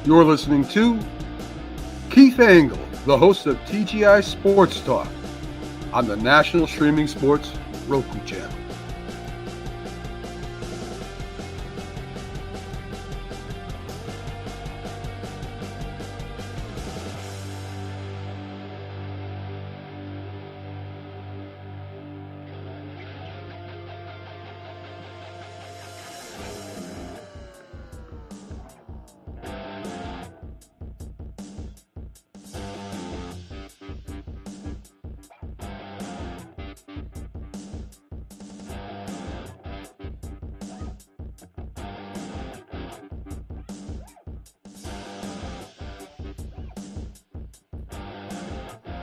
You're listening to Keith Engle, the host of TGI Sports Talk on the National Streaming Sports Roku channel.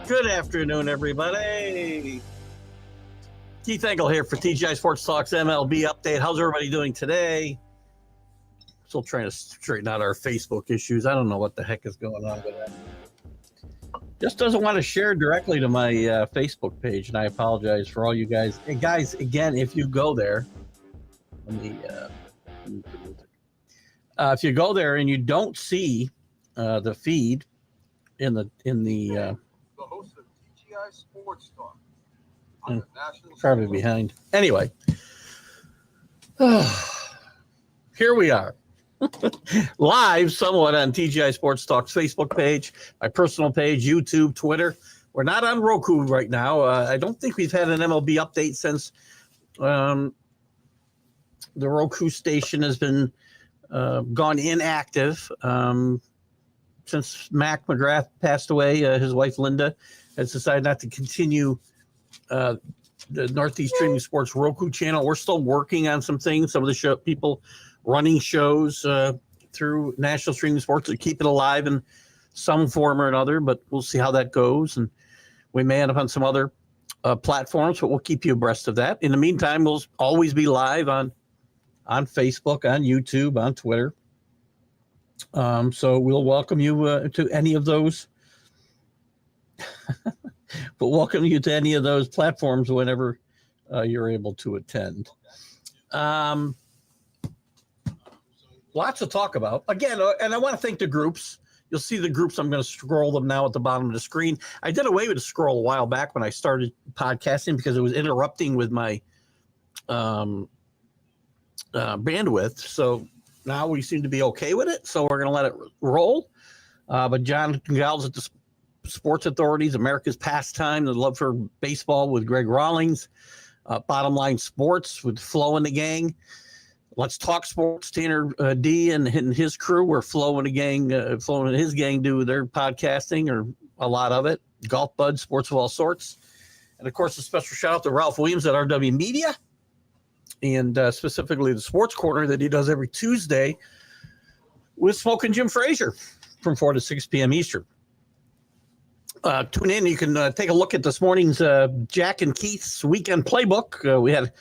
Good afternoon, everybody. Keith Engle here for TGI Sports Talk's MLB update. How's everybody doing today? Still trying to straighten out our Facebook issues. I don't know what the heck is going on with that. Just doesn't want to share directly to my Facebook page, and I apologize for all you guys. Hey, guys, again, if you go there, if you go there and you don't see the feed in the host of TGI Sports Talk on the National probably behind. Anyway, here we are. Live somewhat on TGI Sports Talk's Facebook page, my personal page, YouTube, Twitter. We're not on Roku right now. I don't think we've had an MLB update since the Roku station has been gone inactive. Since Mac McGrath passed away, his wife Linda has decided not to continue the Northeast Streaming Sports Roku channel. We're still working on some things. Some of the people running shows through National Streaming Sports to keep it alive in some form or another, but we'll see how that goes. And we may end up on some other platforms, but we'll keep you abreast of that. In the meantime, we'll always be live on Facebook, on YouTube, on Twitter. So we'll welcome you to any of those. We'll welcome you to any of those platforms whenever you're able to attend. Lots to talk about. Again, and I want to thank the groups. You'll see the groups. I'm going to scroll them now at the bottom of the screen. I did away with the scroll a while back when I started podcasting because it was interrupting with my bandwidth. So now we seem to be okay with it, so we're going to let it roll. But John Gals at the Sports Authorities, America's Pastime, the love for baseball with Greg Rawlings, Bottom Line Sports with Flo and the gang. Let's Talk Sports, Tanner D and his crew, where Flo and his gang do their podcasting, or a lot of it. Golf Bud, Sports of All Sorts. And, of course, a special shout-out to Ralph Williams at RW Media, and specifically the Sports Corner that he does every Tuesday with Smoking Jim Frazier from 4 to 6 p.m. Eastern. Tune in. You can take a look at this morning's Jack and Keith's weekend playbook. We had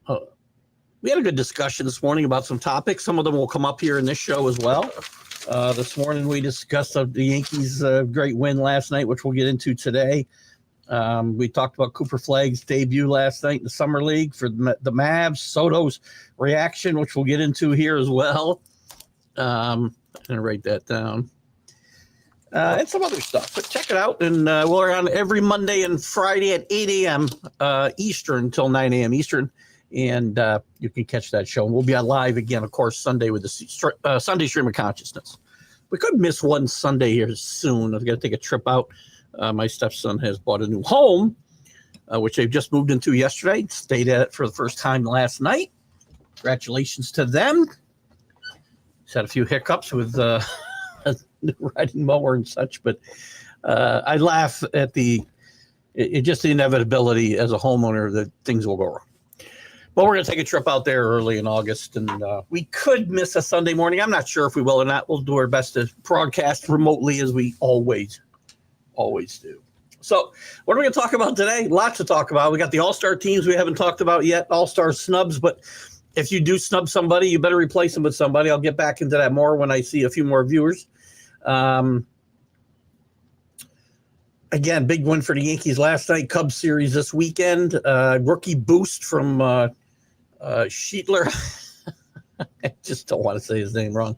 a good discussion this morning about some topics. Some of them will come up here in this show as well. This morning we discussed the Yankees' great win last night, which we'll get into today. We talked about Cooper Flagg's debut last night in the Summer League for the Mavs, Soto's reaction, which we'll get into here as well. I'm going to write that down. And some other stuff. But check it out. And we're on every Monday and Friday at 8 a.m. Eastern until 9 a.m. Eastern. And you can catch that show. And we'll be on live again, of course, Sunday with the Sunday Stream of Consciousness. We could miss one Sunday here soon. I've got to take a trip out. My stepson has bought a new home, which they've just moved into yesterday. Stayed at it for the first time last night. Congratulations to them. Just had a few hiccups with riding mower and such, but I laugh at just the inevitability as a homeowner that things will go wrong. But we're going to take a trip out there early in August, and we could miss a Sunday morning. I'm not sure if we will or not. We'll do our best to broadcast remotely as we always do. So what are we going to talk about today? Lots to talk about. We got the all-star teams we haven't talked about yet, all-star snubs, but if you do snub somebody, you better replace them with somebody. I'll get back into that more when I see a few more viewers. Again, big win for the Yankees last night. Cubs series this weekend. Rookie boost from Sheetler. I just don't want to say his name wrong.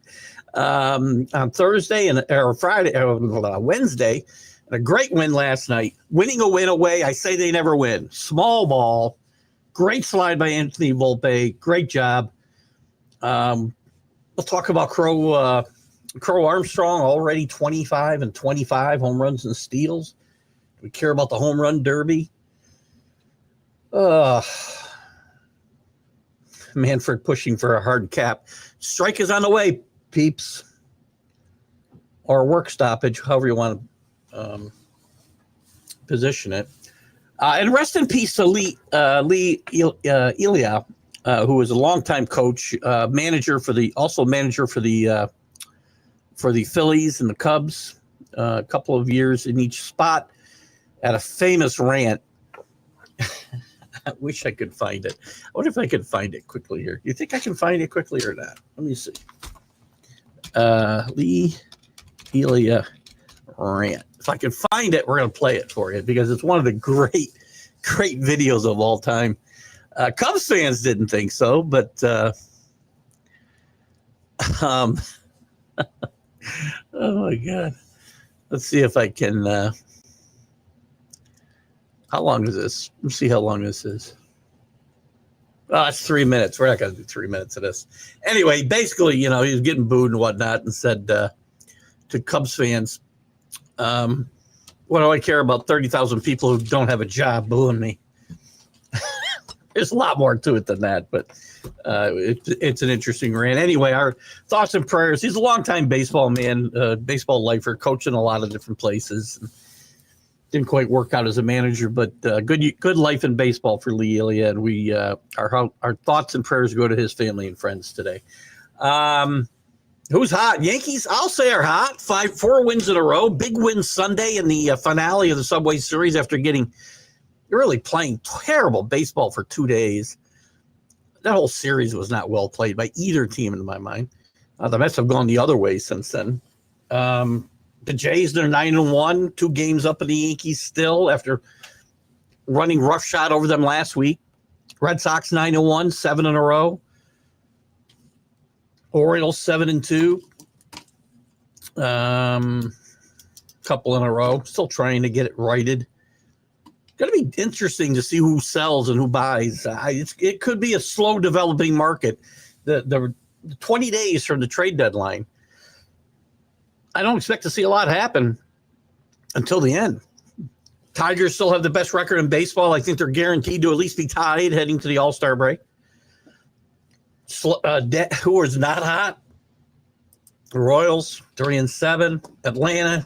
On Thursday or Friday or Wednesday, and a great win last night. Winning a win away. I say they never win. Small ball. Great slide by Anthony Volpe. Great job. We'll talk about Crow Armstrong, already 25 and 25 home runs and steals. Do we care about the home run derby? Manfred pushing for a hard cap. Strike is on the way, peeps. Or a work stoppage, however you want to position it. And rest in peace to Lee Elia, who was a longtime coach, manager for the Phillies and the Cubs, a couple of years in each spot. Had a famous rant. I wish I could find it. I wonder if I could find it quickly here. You think I can find it quickly or not? Let me see. Lee Elia rant. If I can find it, we're going to play it for you because it's one of the great videos of all time. Cubs fans didn't think so, but oh my God. Let's see if I can. How long is this? Let's see how long this is. Oh, it's 3 minutes. We're not going to do 3 minutes of this. Anyway, basically, he was getting booed and whatnot and said to Cubs fans, what do I care about 30,000 people who don't have a job booing me? There's a lot more to it than that, but it's an interesting rant. Anyway, our thoughts and prayers. He's a longtime baseball man, baseball lifer, coaching a lot of different places. Didn't quite work out as a manager, but good life in baseball for Lee Elia, and we our thoughts and prayers go to his family and friends today. Who's hot? Yankees, I'll say, are hot. 4 wins in a row. Big win Sunday in the finale of the Subway Series after really playing terrible baseball for 2 days. That whole series was not well played by either team in my mind. The Mets have gone the other way since then. The Jays, they're 9-1, 2 games up in the Yankees still after running roughshod over them last week. Red Sox 9-1, 7 in a row. Orioles 7-2. Couple in a row. Still trying to get it righted. Going to be interesting to see who sells and who buys. It could be a slow developing market. The 20 days from the trade deadline. I don't expect to see a lot happen until the end. Tigers still have the best record in baseball. I think they're guaranteed to at least be tied heading to the All-Star break. Who is not hot? The Royals, 3-7. Atlanta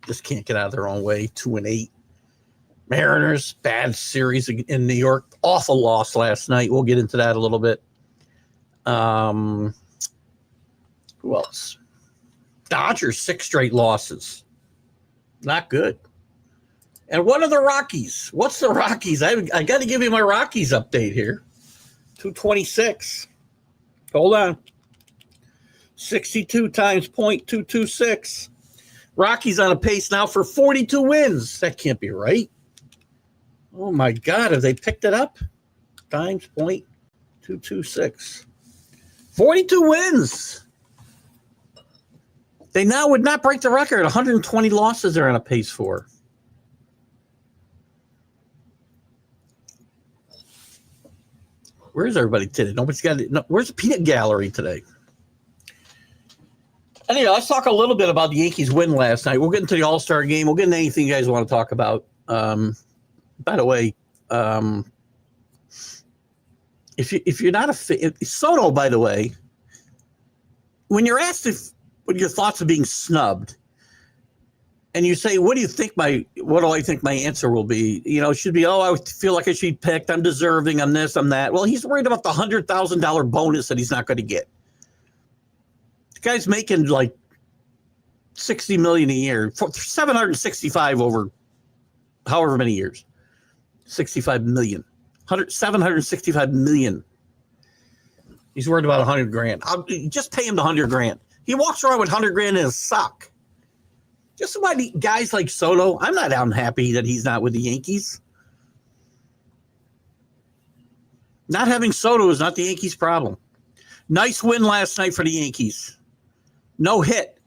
just can't get out of their own way, 2-8. Mariners, bad series in New York. Awful loss last night. We'll get into that a little bit. Who else? Dodgers, 6 straight losses. Not good. And what are the Rockies? What's the Rockies? I got to give you my Rockies update here. 226. Hold on. 62 times 0.226. Rockies on a pace now for 42 wins. That can't be right. Oh, my God. Have they picked it up? Times 0.226. 42 wins. They now would not break the record. 120 losses they're on a pace for. Where's everybody today? Nobody's got it. No, where's the peanut gallery today? Anyway, let's talk a little bit about the Yankees' win last night. We'll get into the All-Star game. We'll get into anything you guys want to talk about. By the way, if you're not a fan, Soto, by the way, when you're asked what your thoughts of being snubbed, and you say, what do I think my answer will be? It should be, I feel like I should be picked. I'm deserving. I'm this, I'm that. Well, he's worried about the $100,000 bonus that he's not going to get. The guy's making like $60 million a year, $765 over however many years, $65 million, $765 million. He's worried about $100,000. I'll just pay him the $100,000. He walks around with $100,000 in his sock. Just somebody, guys like Soto, I'm not unhappy that he's not with the Yankees. Not having Soto is not the Yankees' problem. Nice win last night for the Yankees. No hit.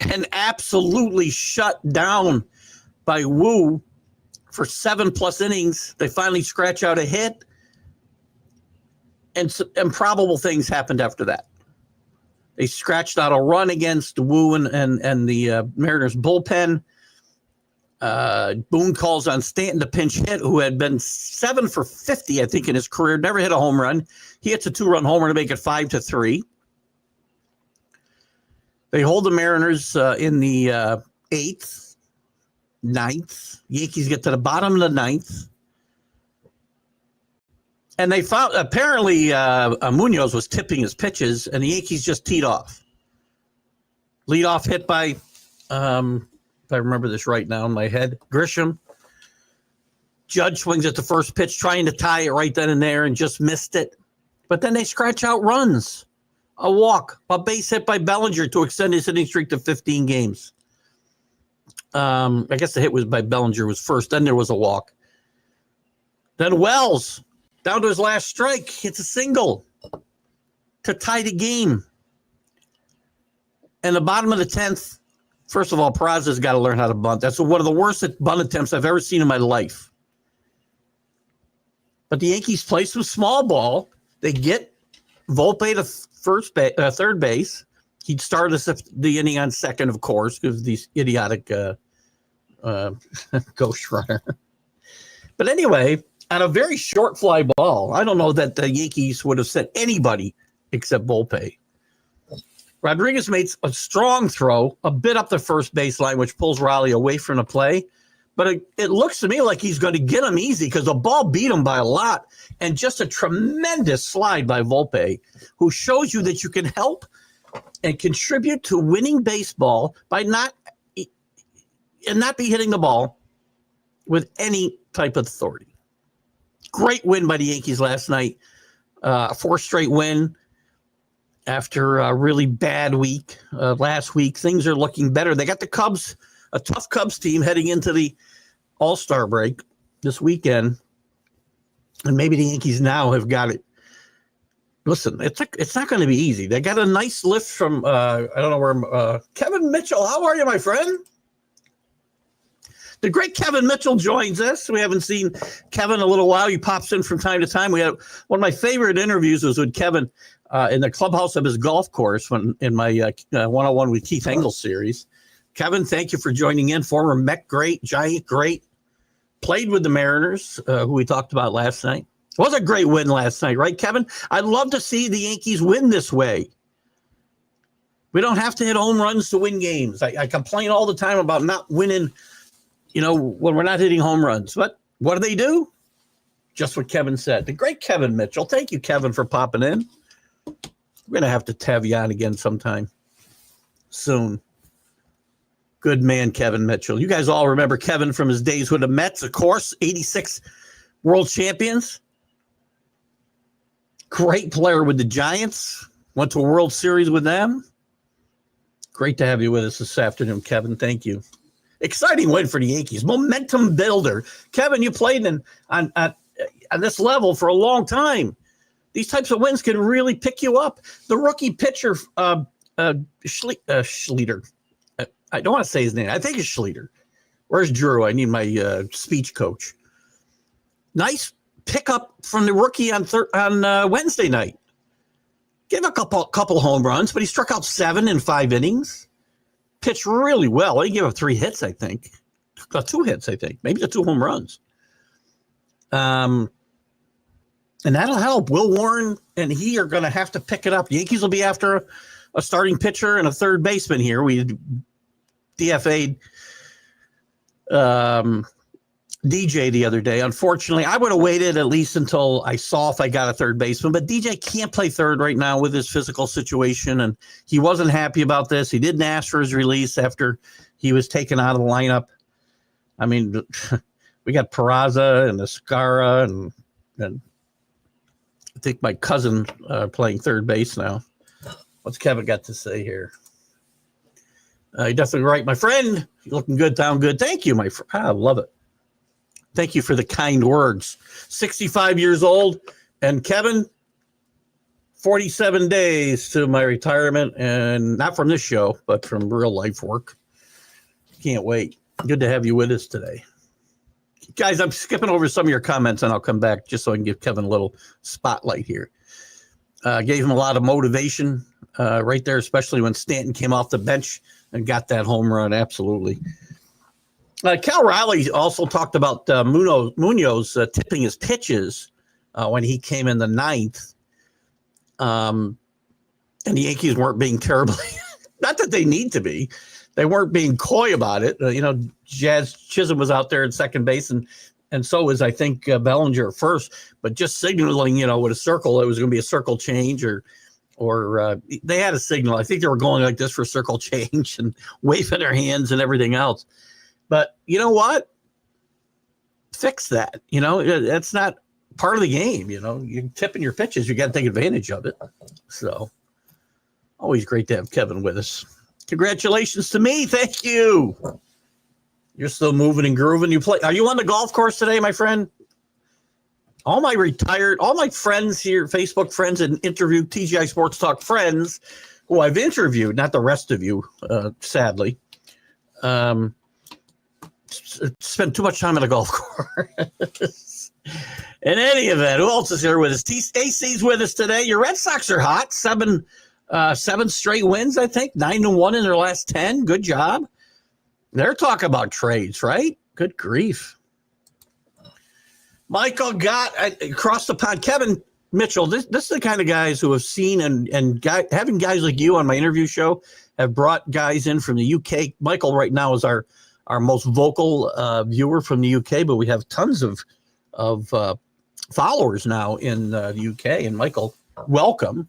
And absolutely shut down by Wu for 7+ innings. They finally scratch out a hit. And some improbable things happened after that. They scratched out a run against Wu and the Mariners bullpen. Boone calls on Stanton to pinch hit, who had been 7 for 50, I think, in his career. Never hit a home run. He hits a 2-run homer to make it 5-3. They hold the Mariners in the 8th, 9th. Yankees get to the bottom of the 9th. And they found, apparently, Munoz was tipping his pitches, and the Yankees just teed off. Leadoff hit by, if I remember this right now in my head, Grisham. Judge swings at the first pitch, trying to tie it right then and there, and just missed it. But then they scratch out runs. A walk, a base hit by Bellinger to extend his hitting streak to 15 games. I guess the hit was by Bellinger was first. Then there was a walk. Then Wells, down to his last strike, hits a single to tie the game. And the bottom of the 10th, first of all, Peraza's got to learn how to bunt. That's one of the worst bunt attempts I've ever seen in my life. But the Yankees play some small ball. They get Volpe to third base. He'd started the inning on second, of course, because of these idiotic ghost runner. But anyway, on a very short fly ball, I don't know that the Yankees would have sent anybody except Volpe. Rodriguez makes a strong throw, a bit up the first baseline, which pulls Raleigh away from the play. But it looks to me like he's going to get him easy because the ball beat him by a lot. And just a tremendous slide by Volpe, who shows you that you can help and contribute to winning baseball by not be hitting the ball with any type of authority. Great win by the Yankees last night. A 4th straight win after a really bad week. Last week, things are looking better. They got the Cubs, a tough Cubs team heading into the All-Star break this weekend. And maybe the Yankees now have got it. Listen, it's not going to be easy. They got a nice lift from, I don't know where, Kevin Mitchell. How are you, my friend? The great Kevin Mitchell joins us. We haven't seen Kevin in a little while. He pops in from time to time. We had one of my favorite interviews was with Kevin in the clubhouse of his golf course in my one-on-one with Keith Engle series. Kevin, thank you for joining in. Former Met great, Giant great. Played with the Mariners, who we talked about last night. It was a great win last night, right, Kevin? I'd love to see the Yankees win this way. We don't have to hit home runs to win games. I complain all the time about not winning, when we're not hitting home runs. But what do? Just what Kevin said. The great Kevin Mitchell. Thank you, Kevin, for popping in. We're going to have to have you on again sometime soon. Good man, Kevin Mitchell. You guys all remember Kevin from his days with the Mets, of course, 86 world champions. Great player with the Giants. Went to a World Series with them. Great to have you with us this afternoon, Kevin. Thank you. Exciting win for the Yankees. Momentum builder. Kevin, you played on this level for a long time. These types of wins can really pick you up. The rookie pitcher, Schleter. I don't want to say his name. I think it's Schleter. Where's Drew? I need my speech coach. Nice pickup from the rookie on Wednesday night. Gave a couple home runs, but he struck out 7 in 5 innings. Pitched really well. He gave up 3 hits, I think. 2 hits, I think. Maybe the 2 home runs. And that'll help. Will Warren and he are going to have to pick it up. Yankees will be after a starting pitcher and a third baseman here. We DFA'd DJ the other day. Unfortunately, I would have waited at least until I saw if I got a third baseman, but DJ can't play third right now with his physical situation, and he wasn't happy about this. He didn't ask for his release after he was taken out of the lineup. I mean, we got Peraza and Escara and I think my cousin playing third base now. What's Kevin got to say here? You're definitely right, my friend. You're looking good, down good. Thank you, my friend. I love it. Thank you for the kind words. 65 years old. And Kevin, 47 days to my retirement, and not from this show, but from real life work. Can't wait. Good to have you with us today. Guys, I'm skipping over some of your comments, and I'll come back just so I can give Kevin a little spotlight here. Gave him a lot of motivation right there, especially when Stanton came off the bench and got that home run. Absolutely. Cal Raleigh also talked about Munoz tipping his pitches when he came in the ninth. And the Yankees weren't being terribly, not that they need to be, they weren't being coy about it. Jazz Chisholm was out there at second base, and so was, I think, Bellinger at first, but just signaling, with a circle, it was going to be a circle change or they had a signal. I think they were going like this for circle change and waving their hands and everything else. But you know what? Fix that. That's not part of the game. You're tipping your pitches. You got to take advantage of it. So always great to have Kevin with us. Congratulations to me. Thank you. You're still moving and grooving. Are you on the golf course today, my friend? All my friends here, Facebook friends and interviewed TGI Sports Talk friends who I've interviewed, not the rest of you, sadly, spend too much time on the golf course. In any event, who else is here with us? AC's with us today. Your Red Sox are hot. Seven straight wins, I think. 9-1 in their last 10. Good job. They're talking about trades, right? Good grief. Michael got across the pond. Kevin Mitchell, this is the kind of guys who have seen and having guys like you on my interview show have brought guys in from the UK. Michael right now is our most vocal viewer from the UK, but we have tons of followers now in the UK. And Michael, welcome.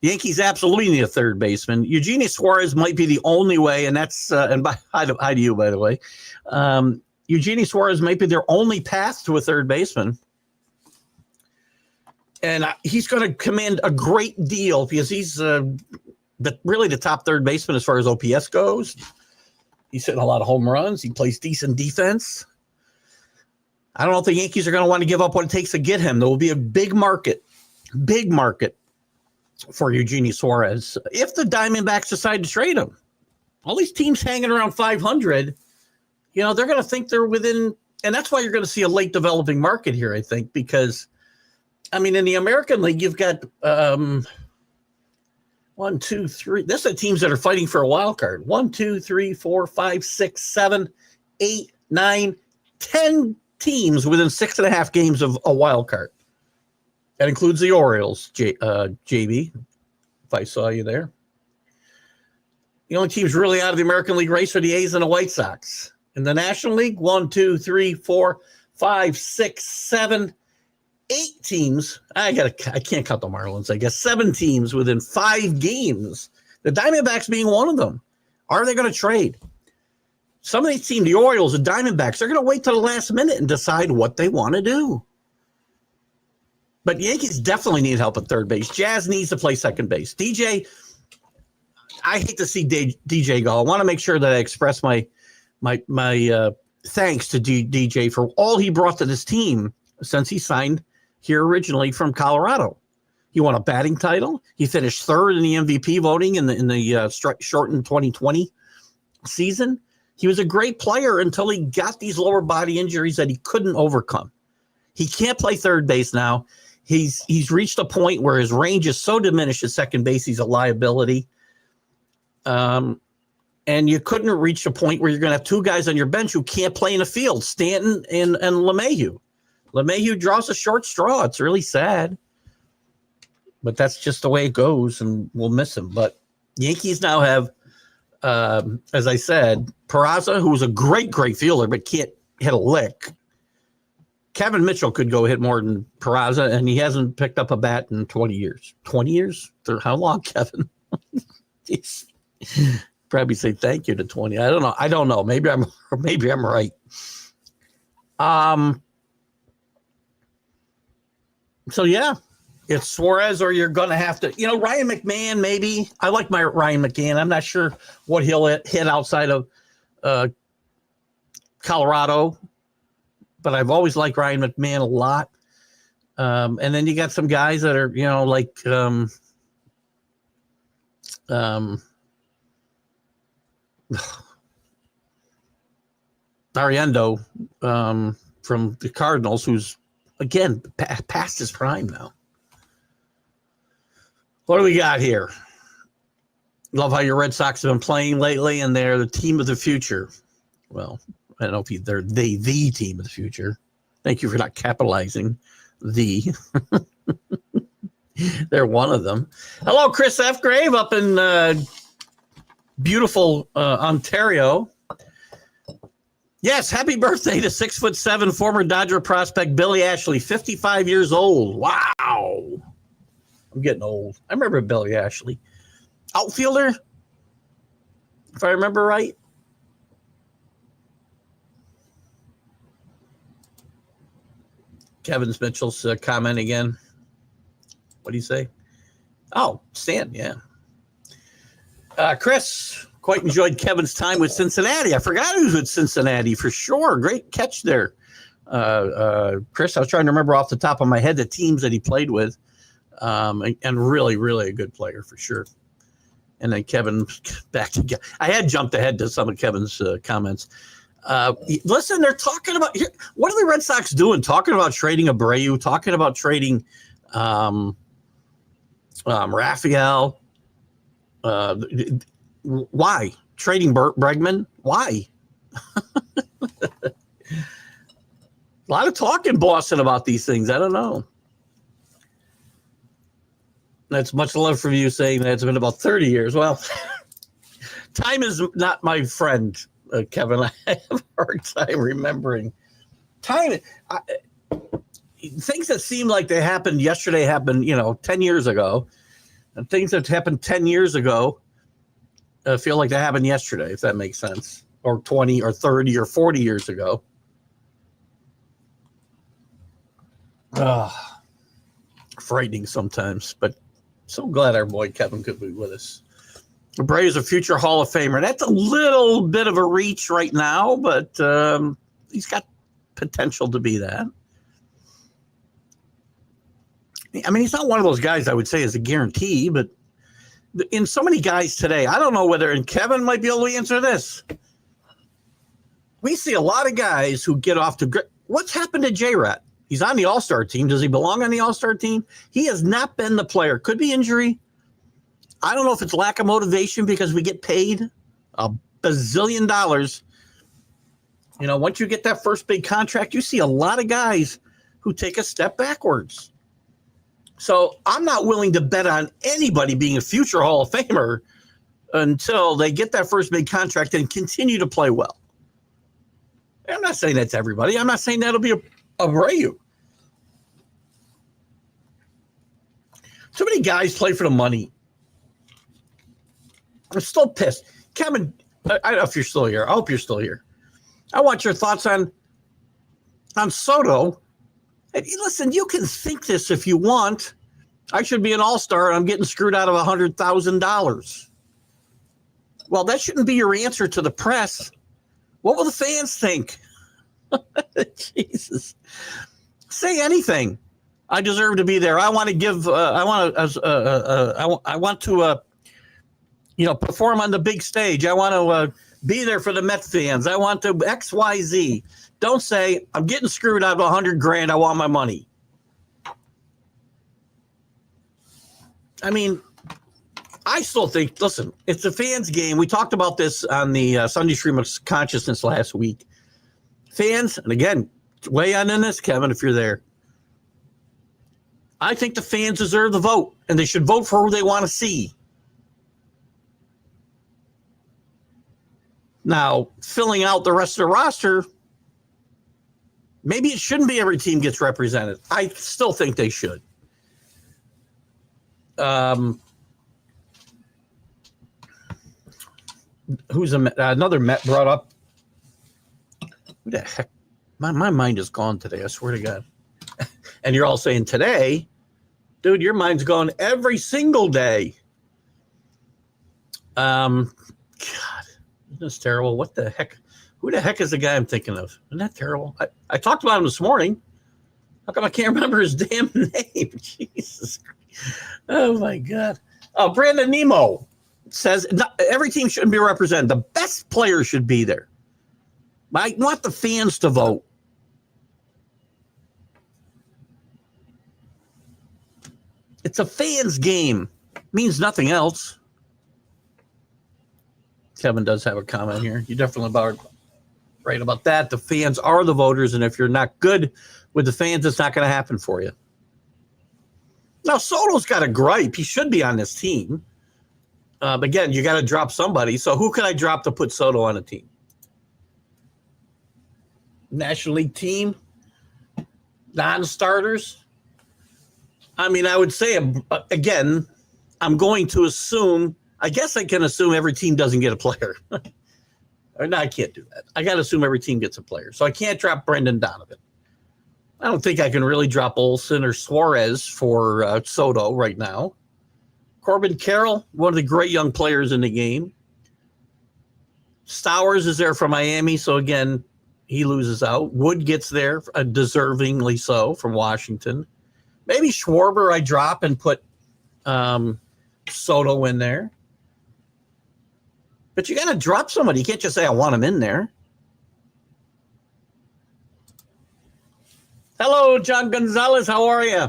The Yankees absolutely need a third baseman. Eugenio Suarez might be the only way, and that's hi to you, by the way. Eugenio Suarez might be their only path to a third baseman. And he's going to command a great deal because he's really the top third baseman as far as OPS goes. He's hitting a lot of home runs. He plays decent defense. I don't know if the Yankees are going to want to give up what it takes to get him. There will be a big market for Eugenio Suarez if the Diamondbacks decide to trade him. All these teams hanging around 500, they're going to think they're within, and that's why you're going to see a late developing market here, I think, because, in the American League, you've got 1, 2, 3. This are teams that are fighting for a wild card. 1, 2, 3, 4, 5, 6, 7, 8, 9, 10 teams within 6.5 games of a wild card. That includes the Orioles, JB, if I saw you there. The only teams really out of the American League race are the A's and the White Sox. In the National League, 1, 2, 3, 4, 5, 6, 7, 8 teams. I can't count the Marlins, I guess. 7 teams within 5 games. The Diamondbacks being one of them. Are they going to trade? Some of these teams, the Orioles, the Diamondbacks, they're going to wait till the last minute and decide what they want to do. But the Yankees definitely need help at third base. Jazz needs to play second base. DJ, I hate to see DJ go. I want to make sure that I express my thanks to DJ for all he brought to this team since he signed here originally from Colorado. He won a batting title. He finished third in the MVP voting in the shortened 2020 season. He was a great player until he got these lower body injuries that he couldn't overcome. He can't play third base now. He's reached a point where his range is so diminished at second base, he's a liability. And you couldn't reach a point where you're going to have 2 guys on your bench who can't play in the field, Stanton and LeMahieu. LeMahieu draws a short straw. It's really sad. But that's just the way it goes, and we'll miss him. But Yankees now have, as I said, Peraza, who's a great fielder, but can't hit a lick. Kevin Mitchell could go hit more than Peraza, and he hasn't picked up a bat in 20 years. 20 years? For how long, Kevin? Probably say thank you to 20. I don't know. Maybe I'm right. So yeah, it's Suarez, or you're going to have to, Ryan McMahon, maybe. I like my Ryan McMahon. I'm not sure what he'll hit outside of Colorado, but I've always liked Ryan McMahon a lot. And then you got some guys that are, like Ariendo from the Cardinals, who's, again, past his prime now. What do we got here? Love how your Red Sox have been playing lately, and they're the team of the future. Well, I don't know if they're the team of the future. Thank you for not capitalizing the. They're one of them. Hello, Chris F. Grave up in beautiful Ontario. Yes, happy birthday to 6'7" former Dodger prospect Billy Ashley, 55 years old. Wow. I'm getting old. I remember Billy Ashley. Outfielder, if I remember right. Kevin Mitchell's comment again. What do you say? Oh, Stan, yeah. Chris, quite enjoyed Kevin's time with Cincinnati. I forgot he was with Cincinnati for sure. Great catch there. Chris, I was trying to remember off the top of my head the teams that he played with. And really, really a good player for sure. And then Kevin back to I had jumped ahead to some of Kevin's comments. Listen, they're talking about what are the Red Sox doing? Talking about trading Abreu, talking about trading Raphael. Why trading Bregman? Why? A lot of talk in Boston about these things. I don't know. That's much love from you saying that it's been about 30 years. Well, time is not my friend, Kevin. I have a hard time remembering. Time, things that seem like they happened yesterday happened, 10 years ago. And things that happened 10 years ago feel like they happened yesterday, if that makes sense. Or 20 or 30 or 40 years ago. Frightening sometimes, but so glad our boy Kevin could be with us. Bray is a future Hall of Famer. That's a little bit of a reach right now, but he's got potential to be that. I mean, he's not one of those guys I would say is a guarantee, but in so many guys today, I don't know whether, and Kevin might be able to answer this. We see a lot of guys who get off to great. What's happened to J-Rat? He's on the All-Star team. Does he belong on the All-Star team? He has not been the player. Could be injury. I don't know if it's lack of motivation because we get paid $1 bazillion. Once you get that first big contract, you see a lot of guys who take a step backwards. So I'm not willing to bet on anybody being a future Hall of Famer until they get that first big contract and continue to play well. I'm not saying that's everybody. I'm not saying that'll be Abreu. Too many guys play for the money. I'm still pissed. Kevin, I don't know if you're still here. I hope you're still here. I want your thoughts on Soto. Hey, listen, you can think this if you want. I should be an all-star and I'm getting screwed out of $100,000. Well, that shouldn't be your answer to the press. What will the fans think? Jesus. Say anything. I deserve to be there. I want to give. I want to perform on the big stage. I want to be there for the Mets fans. I want to XYZ. Don't say I'm getting screwed out of $100,000. I want my money. I mean, I still think. Listen, it's a fans' game. We talked about this on the Sunday Stream of Consciousness last week. Fans, and again, weigh on in this, Kevin, if you're there. I think the fans deserve the vote, and they should vote for who they want to see. Now, filling out the rest of the roster, maybe it shouldn't be every team gets represented. I still think they should. Who's another Met brought up? Who the heck? My mind is gone today. I swear to God. And you're all saying today, dude, your mind's gone every single day. God, isn't this terrible? What the heck? Who the heck is the guy I'm thinking of? Isn't that terrible? I talked about him this morning. How come I can't remember his damn name? Jesus. Oh, my God. Oh, Brandon Nemo. says every team shouldn't be represented. The best players should be there. I want the fans to vote. It's a fans' game. Means nothing else. Kevin does have a comment here. You're definitely right about that. The fans are the voters, and if you're not good with the fans, it's not going to happen for you. Now, Soto's got a gripe. He should be on this team. Again, you got to drop somebody. So who can I drop to put Soto on a team? National League team? Non-starters? I mean, I would say, again, I'm going to assume, I guess I can assume every team doesn't get a player. No, I can't do that. I got to assume every team gets a player. So I can't drop Brendan Donovan. I don't think I can really drop Olsen or Suarez for Soto right now. Corbin Carroll, one of the great young players in the game. Stowers is there for Miami, so again, he loses out. Wood gets there, deservingly so, from Washington. Maybe Schwarber I drop and put Soto in there. But you got to drop somebody. You can't just say, I want him in there. Hello, John Gonzalez. How are you?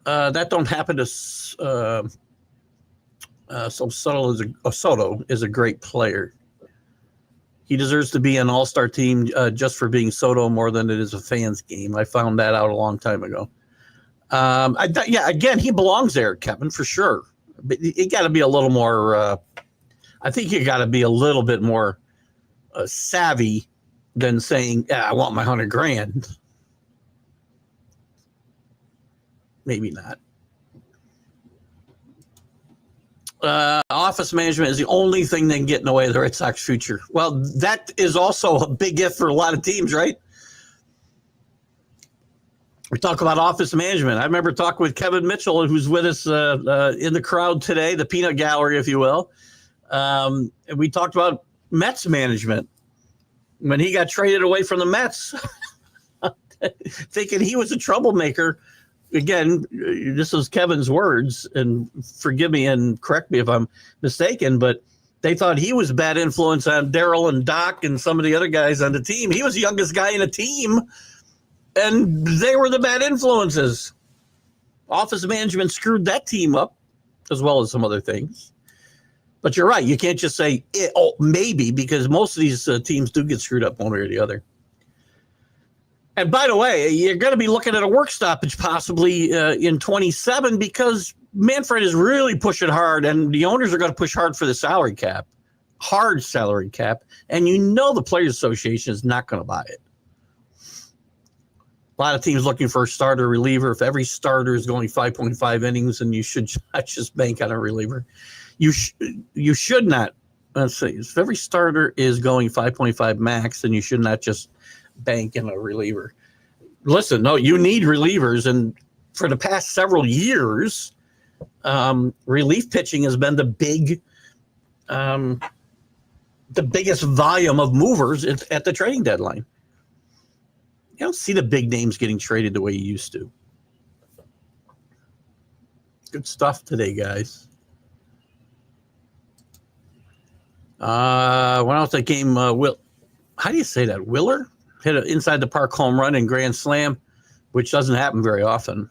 That don't happen to so Soto is a great player. He deserves to be an all-star team just for being Soto more than it is a fans game. I found that out a long time ago. Again, he belongs there, Kevin, for sure. But you got to be a little more. I think you got to be a little bit more savvy than saying, I want my $100,000. Maybe not. Office management is the only thing that can get in the way of the Red Sox future. Well, that is also a big if for a lot of teams, right? We talk about office management. I remember talking with Kevin Mitchell, who's with us in the crowd today, the peanut gallery, if you will. And we talked about Mets management when he got traded away from the Mets, thinking he was a troublemaker. Again, this is Kevin's words, and forgive me and correct me if I'm mistaken, but they thought he was a bad influence on Darryl and Doc and some of the other guys on the team. He was the youngest guy in the team, and they were the bad influences. Office management screwed that team up, as well as some other things. But you're right. You can't just say, maybe, because most of these teams do get screwed up one way or the other. And by the way, you're going to be looking at a work stoppage possibly in 27 because Manfred is really pushing hard, and the owners are going to push hard for the salary cap, hard salary cap. And you know the Players Association is not going to buy it. A lot of teams looking for a starter reliever. If every starter is going 5.5 innings, then you should not just bank on a reliever. You should not. Let's see. If every starter is going 5.5 max, then you should not just bank in a reliever. Listen, no, you need relievers, and for the past several years, relief pitching has been the biggest volume of movers at the trading deadline. You don't see the big names getting traded the way you used to. Good stuff today, guys. When else that game? How do you say that? Willer hit an inside the park home run and grand slam, which doesn't happen very often.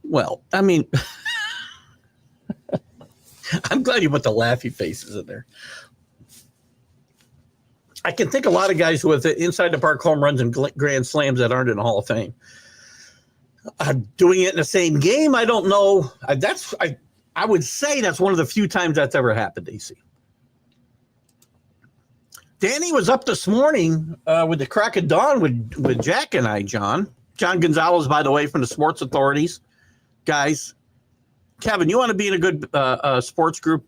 Well, I mean, I'm glad you put the laughy faces in there. I can think a lot of guys who have inside the park home runs and grand slams that aren't in the Hall of Fame. Doing it in the same game, I don't know. I would say that's one of the few times that's ever happened, AC. Danny was up this morning with the crack of dawn with Jack and I, John. John Gonzalez, by the way, from the Sports Authorities. Guys, Kevin, you want to be in a good sports group?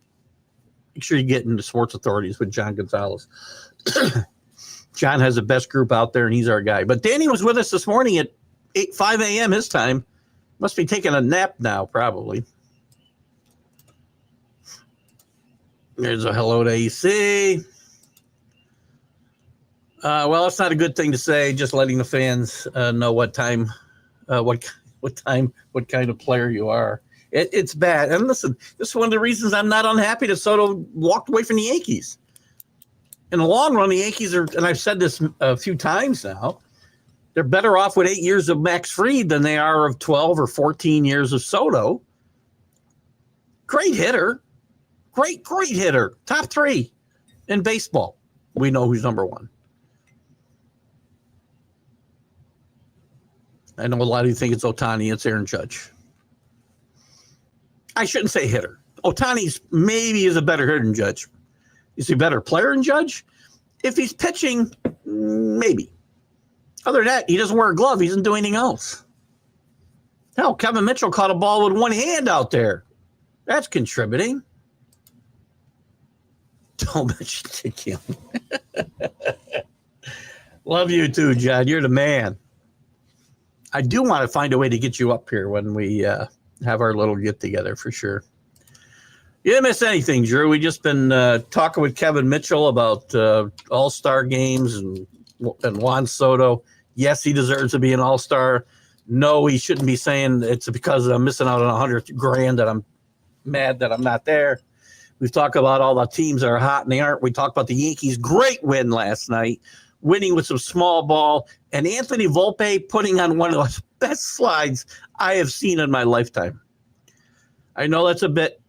Make sure you get into Sports Authorities with John Gonzalez. John has the best group out there, and he's our guy. But Danny was with us this morning at 5 a.m. his time. Must be taking a nap now, probably. There's a hello to AC. Well, it's not a good thing to say. Just letting the fans know what time, what kind of player you are. It's bad. And listen, this is one of the reasons I'm not unhappy that Soto walked away from the Yankees. In the long run, the Yankees are, and I've said this a few times now, they're better off with 8 years of Max Fried than they are of 12 or 14 years of Soto. Great hitter. Great hitter. Top 3 in baseball. We know who's number 1. I know a lot of you think it's Ohtani. It's Aaron Judge. I shouldn't say hitter. Ohtani's maybe is a better hitter than Judge. Is he a better player than Judge? If he's pitching, maybe. Other than that, he doesn't wear a glove. He doesn't do anything else. Hell, Kevin Mitchell caught a ball with one hand out there. That's contributing. Don't mention Tim. Love you too, John. You're the man. I do want to find a way to get you up here when we have our little get together for sure. You didn't miss anything, Drew. We just been talking with Kevin Mitchell about all-star games and Juan Soto. Yes, he deserves to be an all-star. No, he shouldn't be saying it's because I'm missing out on $100,000 that I'm mad that I'm not there. We've talked about all the teams that are hot and they aren't. We talked about the Yankees' great win last night, winning with some small ball, and Anthony Volpe putting on one of the best slides I have seen in my lifetime. I know that's a bit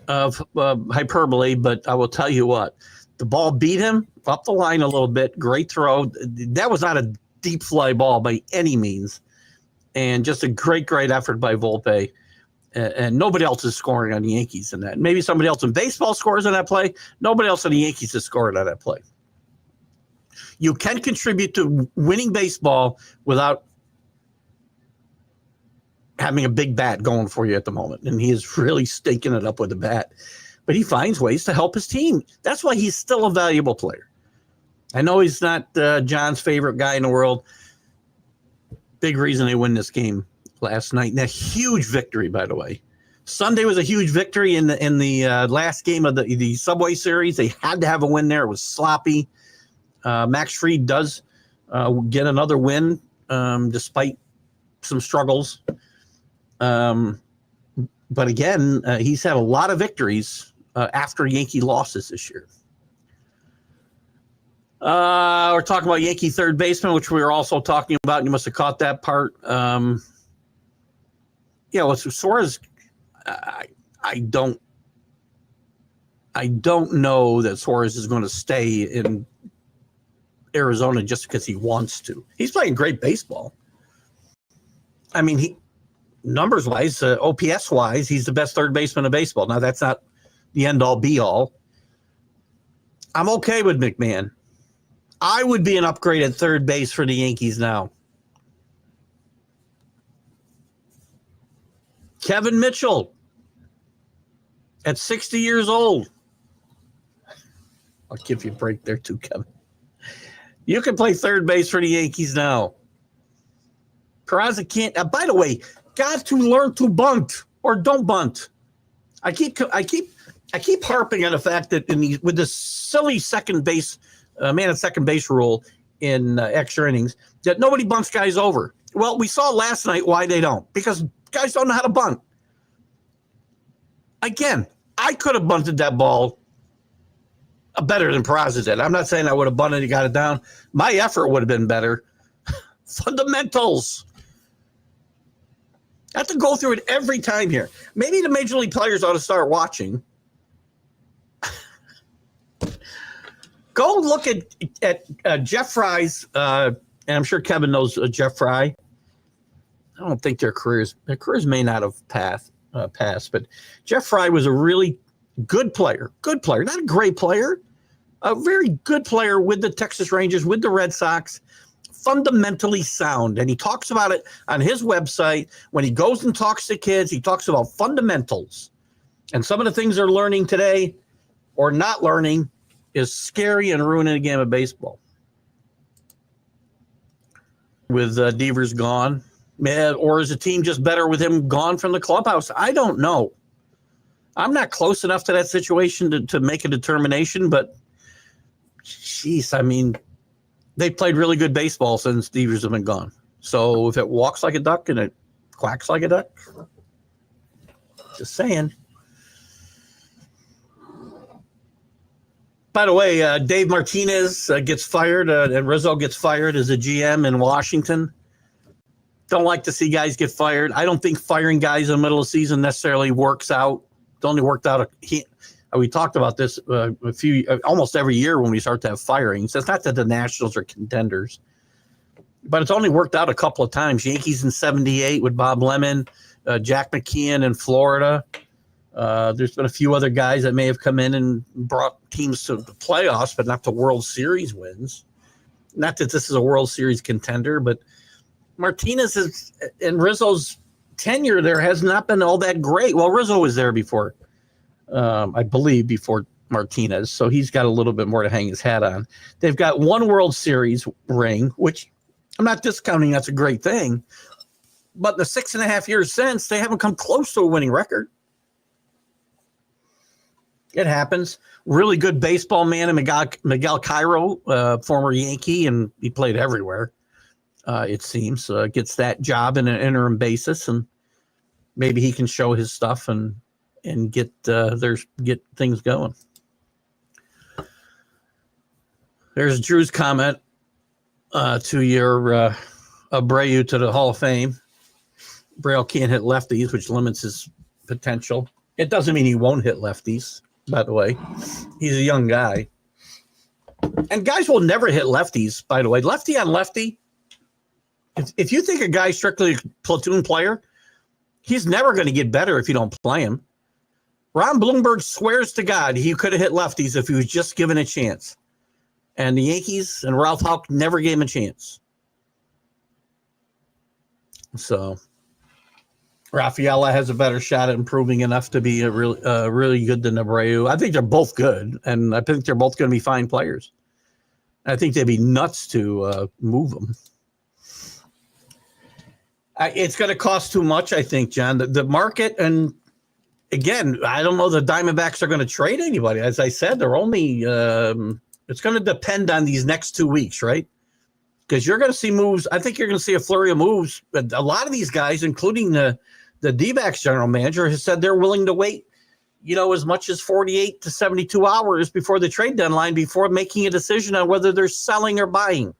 of hyperbole, but I will tell you what, the ball beat him up the line a little bit. Great throw. That was not a deep fly ball by any means, and just a great effort by Volpe. And nobody else is scoring on the Yankees in that. Maybe somebody else in baseball scores on that play. Nobody else on the Yankees has scored on that play. You can contribute to winning baseball without having a big bat going for you at the moment. And he is really stinking it up with the bat. But he finds ways to help his team. That's why he's still a valuable player. I know he's not John's favorite guy in the world. Big reason they win this game last night. And a huge victory, by the way. Sunday was a huge victory in the last game of the Subway Series. They had to have a win there. It was sloppy. Max Fried does get another win despite some struggles. But again, he's had a lot of victories after Yankee losses this year. We're talking about Yankee third baseman, which we were also talking about. And you must have caught that part. With Suarez, I don't know that Suarez is going to stay in Arizona just because he wants to. He's playing great baseball. I mean, numbers wise, OPS wise, he's the best third baseman in baseball. Now that's not the end all be all. I'm okay with McMahon. I would be an upgrade at third base for the Yankees now. Kevin Mitchell at 60 years old. I'll give you a break there too, Kevin. You can play third base for the Yankees now. Peraza can't. By the way, got to learn to bunt or don't bunt. I keep harping on the fact that with this silly second base man at second base rule in extra innings that nobody bunts guys over. Well, we saw last night why they don't, because guys don't know how to bunt. Again, I could have bunted that ball better than Peraza did. I'm not saying I would have bunted and got it down. My effort would have been better. Fundamentals. I have to go through it every time here. Maybe the major league players ought to start watching. Go look at Jeff Fry's, and I'm sure Kevin knows Jeff Fry. I don't think their careers may not have passed, but Jeff Fry was a really good player, not a great player, a very good player with the Texas Rangers, with the Red Sox, fundamentally sound. And he talks about it on his website. When he goes and talks to kids, he talks about fundamentals. And some of the things they're learning today or not learning is scary and ruining a game of baseball. With Devers gone, or is the team just better with him gone from the clubhouse? I don't know. I'm not close enough to that situation to make a determination, but jeez, I mean, they played really good baseball since Devers have been gone. So if it walks like a duck and it quacks like a duck, Just saying. By the way, Dave Martinez gets fired, and Rizzo gets fired as a GM in Washington. Don't like to see guys get fired. I don't think firing guys in the middle of the season necessarily works out. It only worked out. We talked about this almost every year when we start to have firings. It's not that the Nationals are contenders, but it's only worked out a couple of times. Yankees in '78 with Bob Lemon, Jack McKeon in Florida. There's been a few other guys that may have come in and brought teams to the playoffs, but not to World Series wins. Not that this is a World Series contender, but Martinez and Rizzo's tenure there has not been all that great. Well, Rizzo was there before, I believe, before Martinez, so he's got a little bit more to hang his hat on. They've got one World Series ring, which I'm not discounting. That's a great thing. But the 6.5 years since, they haven't come close to a winning record. It happens. Really good baseball man, and Miguel Cairo, former Yankee, and he played everywhere, it seems. Gets that job in an interim basis, and maybe he can show his stuff and get things going. There's Drew's comment to your Abreu to the Hall of Fame. Abreu can't hit lefties, which limits his potential. It doesn't mean he won't hit lefties. By the way, he's a young guy. And guys will never hit lefties, by the way. Lefty on lefty, if you think a guy's strictly a platoon player, he's never going to get better if you don't play him. Ron Blomberg swears to God he could have hit lefties if he was just given a chance. And the Yankees and Ralph Houck never gave him a chance. So Rafaela has a better shot at improving enough to be really good than Abreu. I think they're both good, and I think they're both going to be fine players. I think they'd be nuts to move them. It's going to cost too much, I think, John. The market, and again, I don't know the Diamondbacks are going to trade anybody. As I said, they're only it's going to depend on these next 2 weeks, right? Because you're going to see moves. I think you're going to see a flurry of moves. But a lot of these guys, including the D-backs general manager, has said they're willing to wait, as much as 48 to 72 hours before the trade deadline before making a decision on whether they're selling or buying.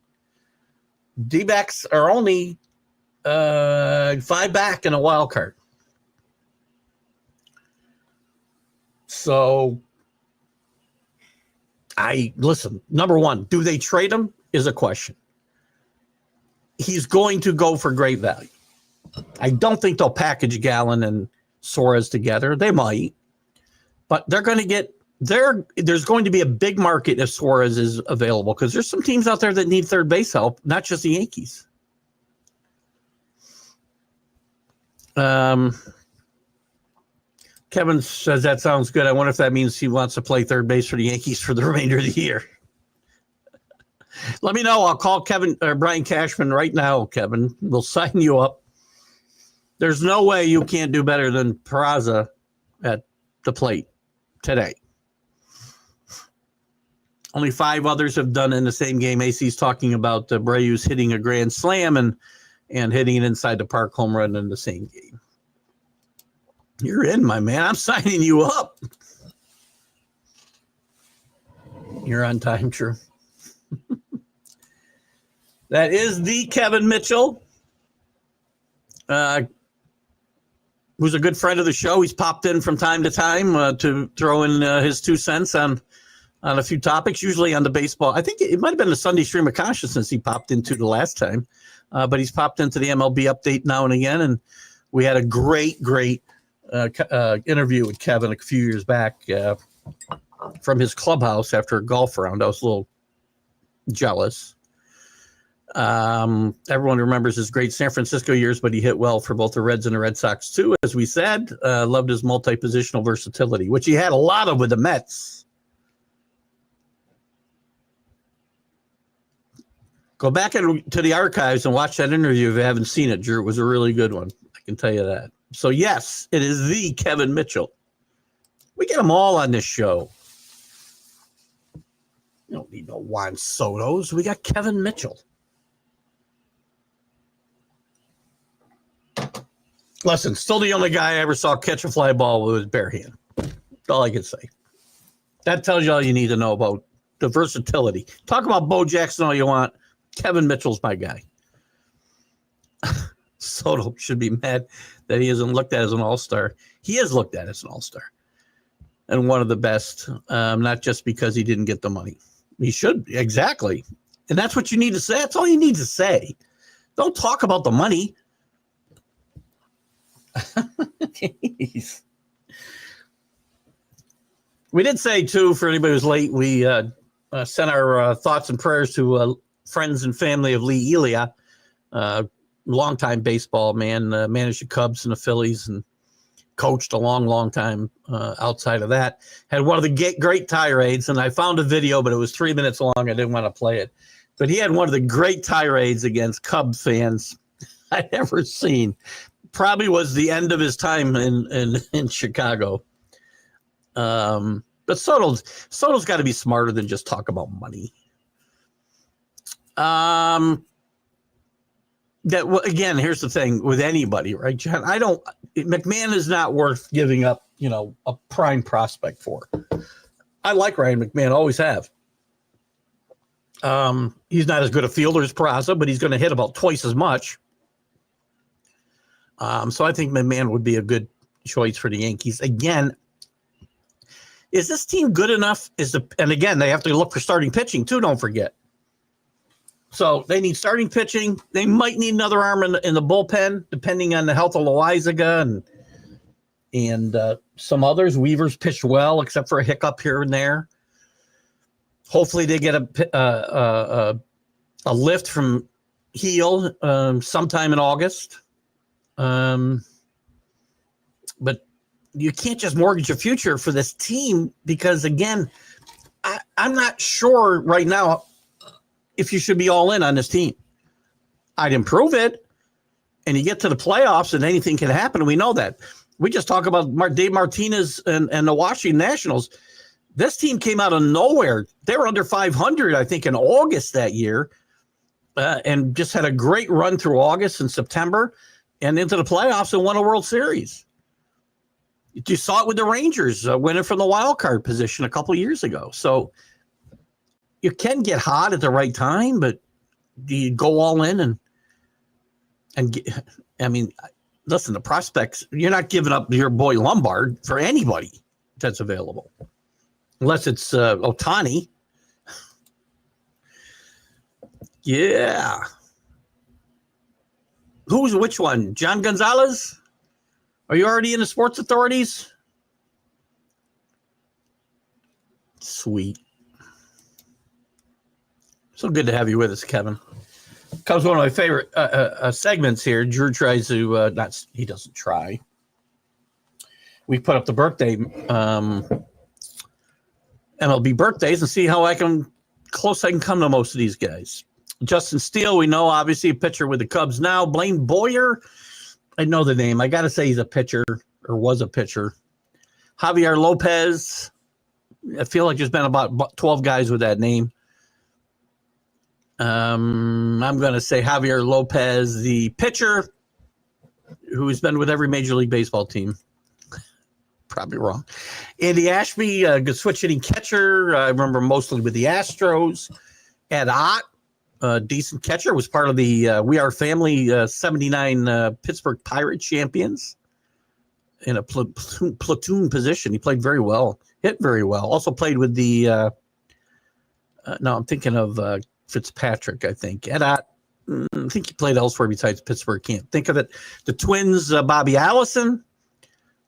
D-backs are only 5 back in a wild card. So, listen, number one, do they trade him is a question. He's going to go for great value. I don't think they'll package Gallen and Suarez together. They might, but they're going to get there. There's going to be a big market if Suarez is available, because there's some teams out there that need third base help, not just the Yankees. Kevin says that sounds good. I wonder if that means he wants to play third base for the Yankees for the remainder of the year. Let me know. I'll call Kevin or Brian Cashman right now, Kevin. We'll sign you up. There's no way you can't do better than Peraza at the plate today. Only 5 others have done in the same game. AC's talking about Abreu's hitting a grand slam and hitting it inside the park home run in the same game. You're in, my man. I'm signing you up. You're on time, Drew. That is the Kevin Mitchell, who's a good friend of the show. He's popped in from time to time to throw in his 2 cents on a few topics, usually on the baseball. I think it might have been the Sunday Stream of Consciousness he popped into the last time, but he's popped into the MLB update now and again. And we had a great interview with Kevin a few years back from his clubhouse after a golf round. I was a little jealous. Everyone remembers his great San Francisco years, but he hit well for both the Reds and the Red Sox too. As we said, loved his multi-positional versatility, which he had a lot of with the Mets. Go back to the archives and watch that interview if you haven't seen it, Drew. It was a really good one. I can tell you that. So yes, it is the Kevin Mitchell. We get them all on this show. You don't need no Juan Soto's. We got Kevin Mitchell. Listen, still the only guy I ever saw catch a fly ball with his bare hand. That's all I can say. That tells you all you need to know about the versatility. Talk about Bo Jackson all you want. Kevin Mitchell's my guy. Soto should be mad that he isn't looked at as an all-star. He is looked at as an all-star and one of the best, not just because he didn't get the money. He should, exactly. And that's what you need to say. That's all you need to say. Don't talk about the money. Jeez. We did say, too, for anybody who's late, we sent our thoughts and prayers to friends and family of Lee Elia, longtime baseball man, managed the Cubs and the Phillies and coached a long time outside of that. Had one of the great tirades, and I found a video, but it was 3 minutes long. I didn't want to play it. But he had one of the great tirades against Cub fans I'd ever seen. Probably was the end of his time in Chicago. But Soto's got to be smarter than just talk about money. Again, here's the thing with anybody, right, John? McMahon is not worth giving up, a prime prospect for. I like Ryan McMahon, always have. He's not as good a fielder as Peraza, but he's going to hit about twice as much. So I think McMahon would be a good choice for the Yankees. Again, is this team good enough? And again, they have to look for starting pitching too, don't forget. So they need starting pitching. They might need another arm in the bullpen, depending on the health of Loaizaga and some others. Weaver's pitched well, except for a hiccup here and there. Hopefully they get a lift from Heel sometime in August. But you can't just mortgage your future for this team because, again, I'm not sure right now if you should be all in on this team. I'd improve it, and you get to the playoffs, and anything can happen. We know that. We just talk about Dave Martinez and the Washington Nationals. This team came out of nowhere. They were under 500, I think, in August that year, and just had a great run through August and September and into the playoffs and won a World Series. You saw it with the Rangers winning from the wild card position a couple of years ago. So you can get hot at the right time, but do you go all in and get, listen, the prospects, you're not giving up your boy Lombard for anybody that's available, unless it's Ohtani. Yeah. Which one? John Gonzalez? Are you already in the sports authorities? Sweet. So good to have you with us, Kevin. Comes one of my favorite segments here. Drew tries to, he doesn't try. We put up the birthday, MLB birthdays and see how close I can come to most of these guys. Justin Steele, we know, obviously a pitcher with the Cubs now. Blaine Boyer, I know the name. I got to say he's a pitcher or was a pitcher. Javier Lopez, I feel like there's been about 12 guys with that name. I'm going to say Javier Lopez, the pitcher, who's been with every Major League Baseball team. Probably wrong. Andy Ashby, a good switch hitting catcher. I remember mostly with the Astros. Ed Ott, decent catcher, was part of the We Are Family 79 Pittsburgh Pirates champions in a platoon position. He played very well, hit very well. Also played with the, no, I'm thinking of Fitzpatrick, I think. Ed Ott, I think he played elsewhere besides Pittsburgh. Can't think of it. The Twins, Bobby Allison,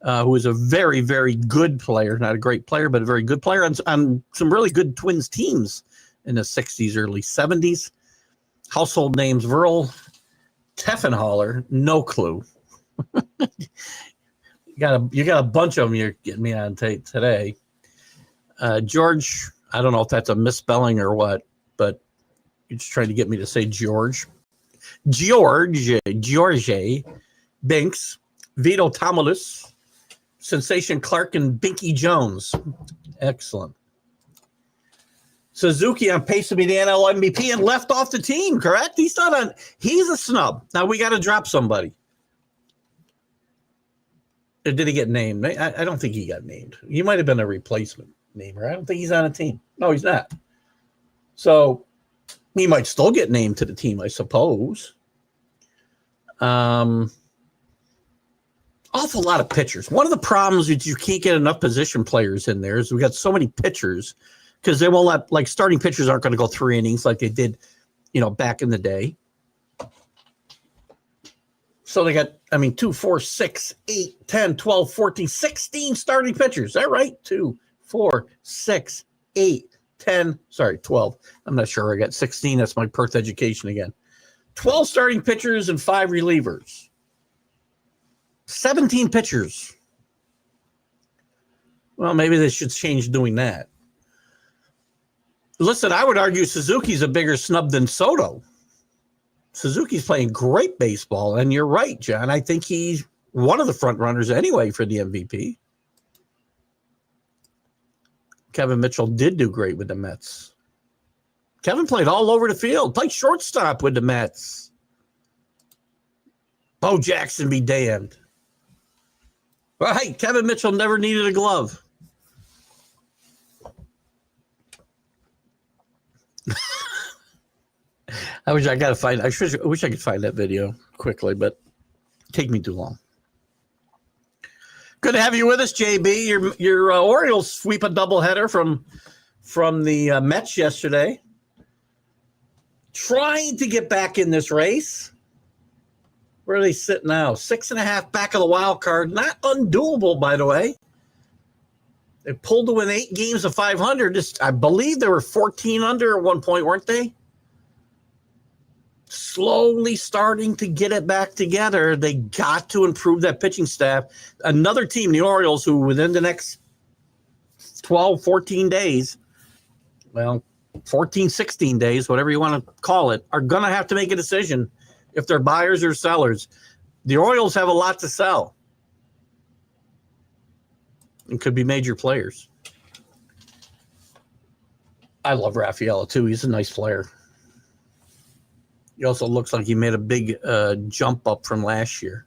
who was a very, very good player. Not a great player, but a very good player on some really good Twins teams in the 60s, early 70s. Household names: Verl Teffenholler, no clue. you got a bunch of them you're getting me on tape today. George, I don't know if that's a misspelling or what, but you're just trying to get me to say George. George Binks, Vito Tamulus, Sensation Clark, and Binky Jones. Excellent. Suzuki on pace to be the NL MVP and left off the team, correct? He's a snub. Now we got to drop somebody. Or did he get named? I don't think he got named. He might have been a replacement namer. I don't think he's on a team. No, he's not. So he might still get named to the team, I suppose. Awful lot of pitchers. One of the problems is you can't get enough position players in there is we got so many pitchers because they won't let, like, starting pitchers aren't going to go 3 innings like they did, back in the day. So they got, 2, 4, 6, 8, 10, 12, 14, 16 starting pitchers. Is that right? 2, 4, 6, 8, 10. Sorry, 12. I'm not sure. I got 16. That's my Perth education again. 12 starting pitchers and 5 relievers. 17 pitchers. Well, maybe they should change doing that. Listen, I would argue Suzuki's a bigger snub than Soto. Suzuki's playing great baseball, and you're right, John. I think he's one of the front runners anyway for the MVP. Kevin Mitchell did do great with the Mets. Kevin played all over the field, played shortstop with the Mets. Bo Jackson be damned. Right, Kevin Mitchell never needed a glove. I wish I could find that video quickly, but take me too long. Good to have you with us, JB. Your Orioles sweep a doubleheader from the Mets yesterday. Trying to get back in this race. Where are they sitting now? 6.5 back of the wild card. Not undoable, by the way. They pulled to win 8 games of 500. I believe they were 14 under at one point, weren't they? Slowly starting to get it back together. They got to improve that pitching staff. Another team, the Orioles, who within the next 12, 14 days, 14, 16 days, whatever you want to call it, are going to have to make a decision if they're buyers or sellers. The Orioles have a lot to sell. And could be major players. I love Rafaela, too. He's a nice player. He also looks like he made a big jump up from last year.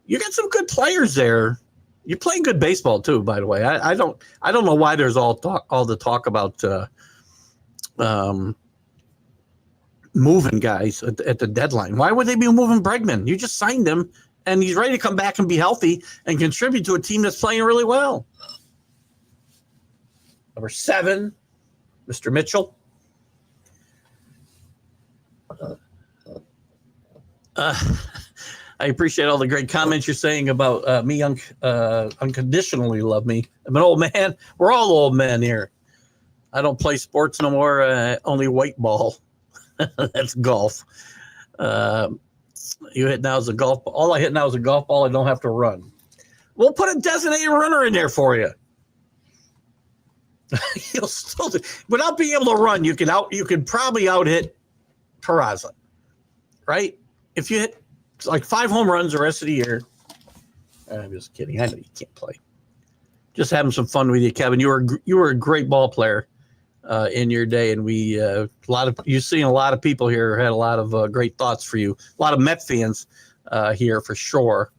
You got some good players there. You're playing good baseball too, by the way. I don't know why there's all the talk about moving guys at the deadline. Why would they be moving Bregman? You just signed him, and he's ready to come back and be healthy and contribute to a team that's playing really well. Number 7, Mr. Mitchell. I appreciate all the great comments you're saying about me unconditionally love me. I'm an old man. We're all old men here. I don't play sports no more. Only white ball. That's golf. You hit now is a golf ball. All I hit now is a golf ball. I don't have to run. We'll put a designated runner in there for you. You'll still without being able to run. You can probably out hit Peraza, right? If you hit like 5 home runs the rest of the year, I'm just kidding. I know you can't play. Just having some fun with you, Kevin. You were a great ball player in your day, and you've seen a lot of people here had a lot of great thoughts for you. A lot of Met fans here for sure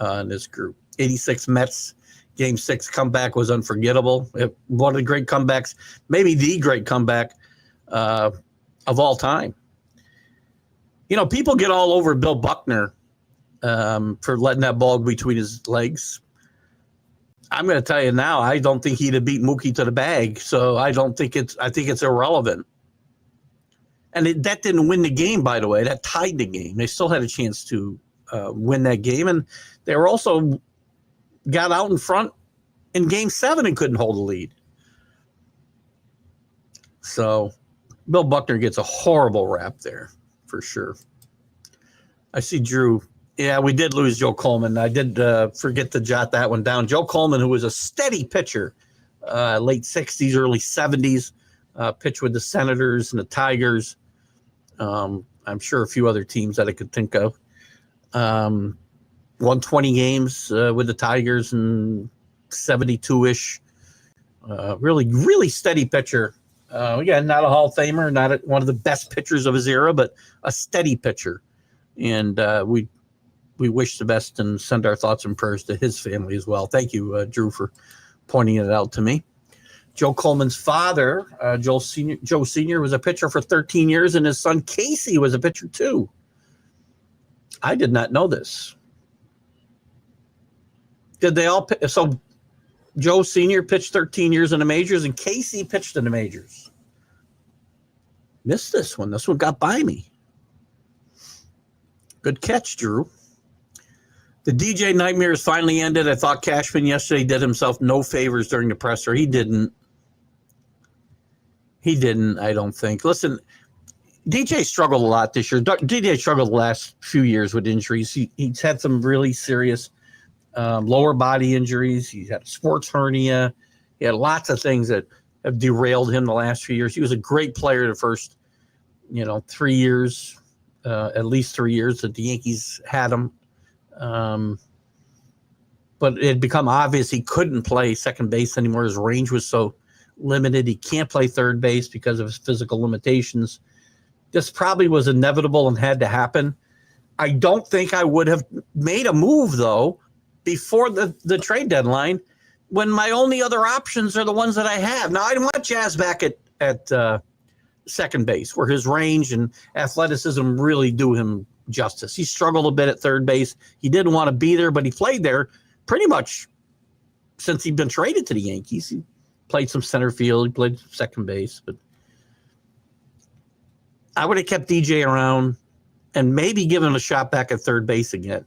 in this group. 86 Mets Game 6 comeback was unforgettable. One of the great comebacks, maybe the great comeback of all time. People get all over Bill Buckner for letting that ball between his legs. I'm going to tell you now, I don't think he'd have beat Mookie to the bag, so I think it's irrelevant. And that didn't win the game, by the way. That tied the game. They still had a chance to win that game, and they were also got out in front in Game 7 and couldn't hold the lead. So Bill Buckner gets a horrible rap there. For sure. I see Drew. Yeah, we did lose Joe Coleman. I did forget to jot that one down. Joe Coleman, who was a steady pitcher, late 60s, early 70s, pitched with the Senators and the Tigers. I'm sure a few other teams that I could think of. Won 20 games with the Tigers and 72-ish. Really, really steady pitcher. Again, not a Hall of Famer, not one of the best pitchers of his era, but a steady pitcher. And we we wish the best and send our thoughts and prayers to his family as well. Thank you, Drew, for pointing it out to me. Joe Coleman's father, Joe Sr., was a pitcher for 13 years, and his son Casey was a pitcher too. I did not know this. Did they all? So Joe Sr. pitched 13 years in the majors, and Casey pitched in the majors. Missed this one. This one got by me. Good catch, Drew. The DJ nightmares finally ended. I thought Cashman yesterday did himself no favors during the presser. He didn't. I don't think. Listen, DJ struggled a lot this year. DJ struggled the last few years with injuries. He's had some really serious lower body injuries. He's had a sports hernia. He had lots of things that have derailed him the last few years. He was a great player the first, 3 years, at least 3 years that the Yankees had him. But it had become obvious he couldn't play second base anymore. His range was so limited. He can't play third base because of his physical limitations. This probably was inevitable and had to happen. I don't think I would have made a move, though, before the trade deadline when my only other options are the ones that I have. Now, I want Jazz back at second base, where his range and athleticism really do him justice. He struggled a bit at third base. He didn't want to be there, but he played there pretty much since he'd been traded to the Yankees. He played some center field. He played second base. But I would have kept DJ around and maybe given him a shot back at third base again.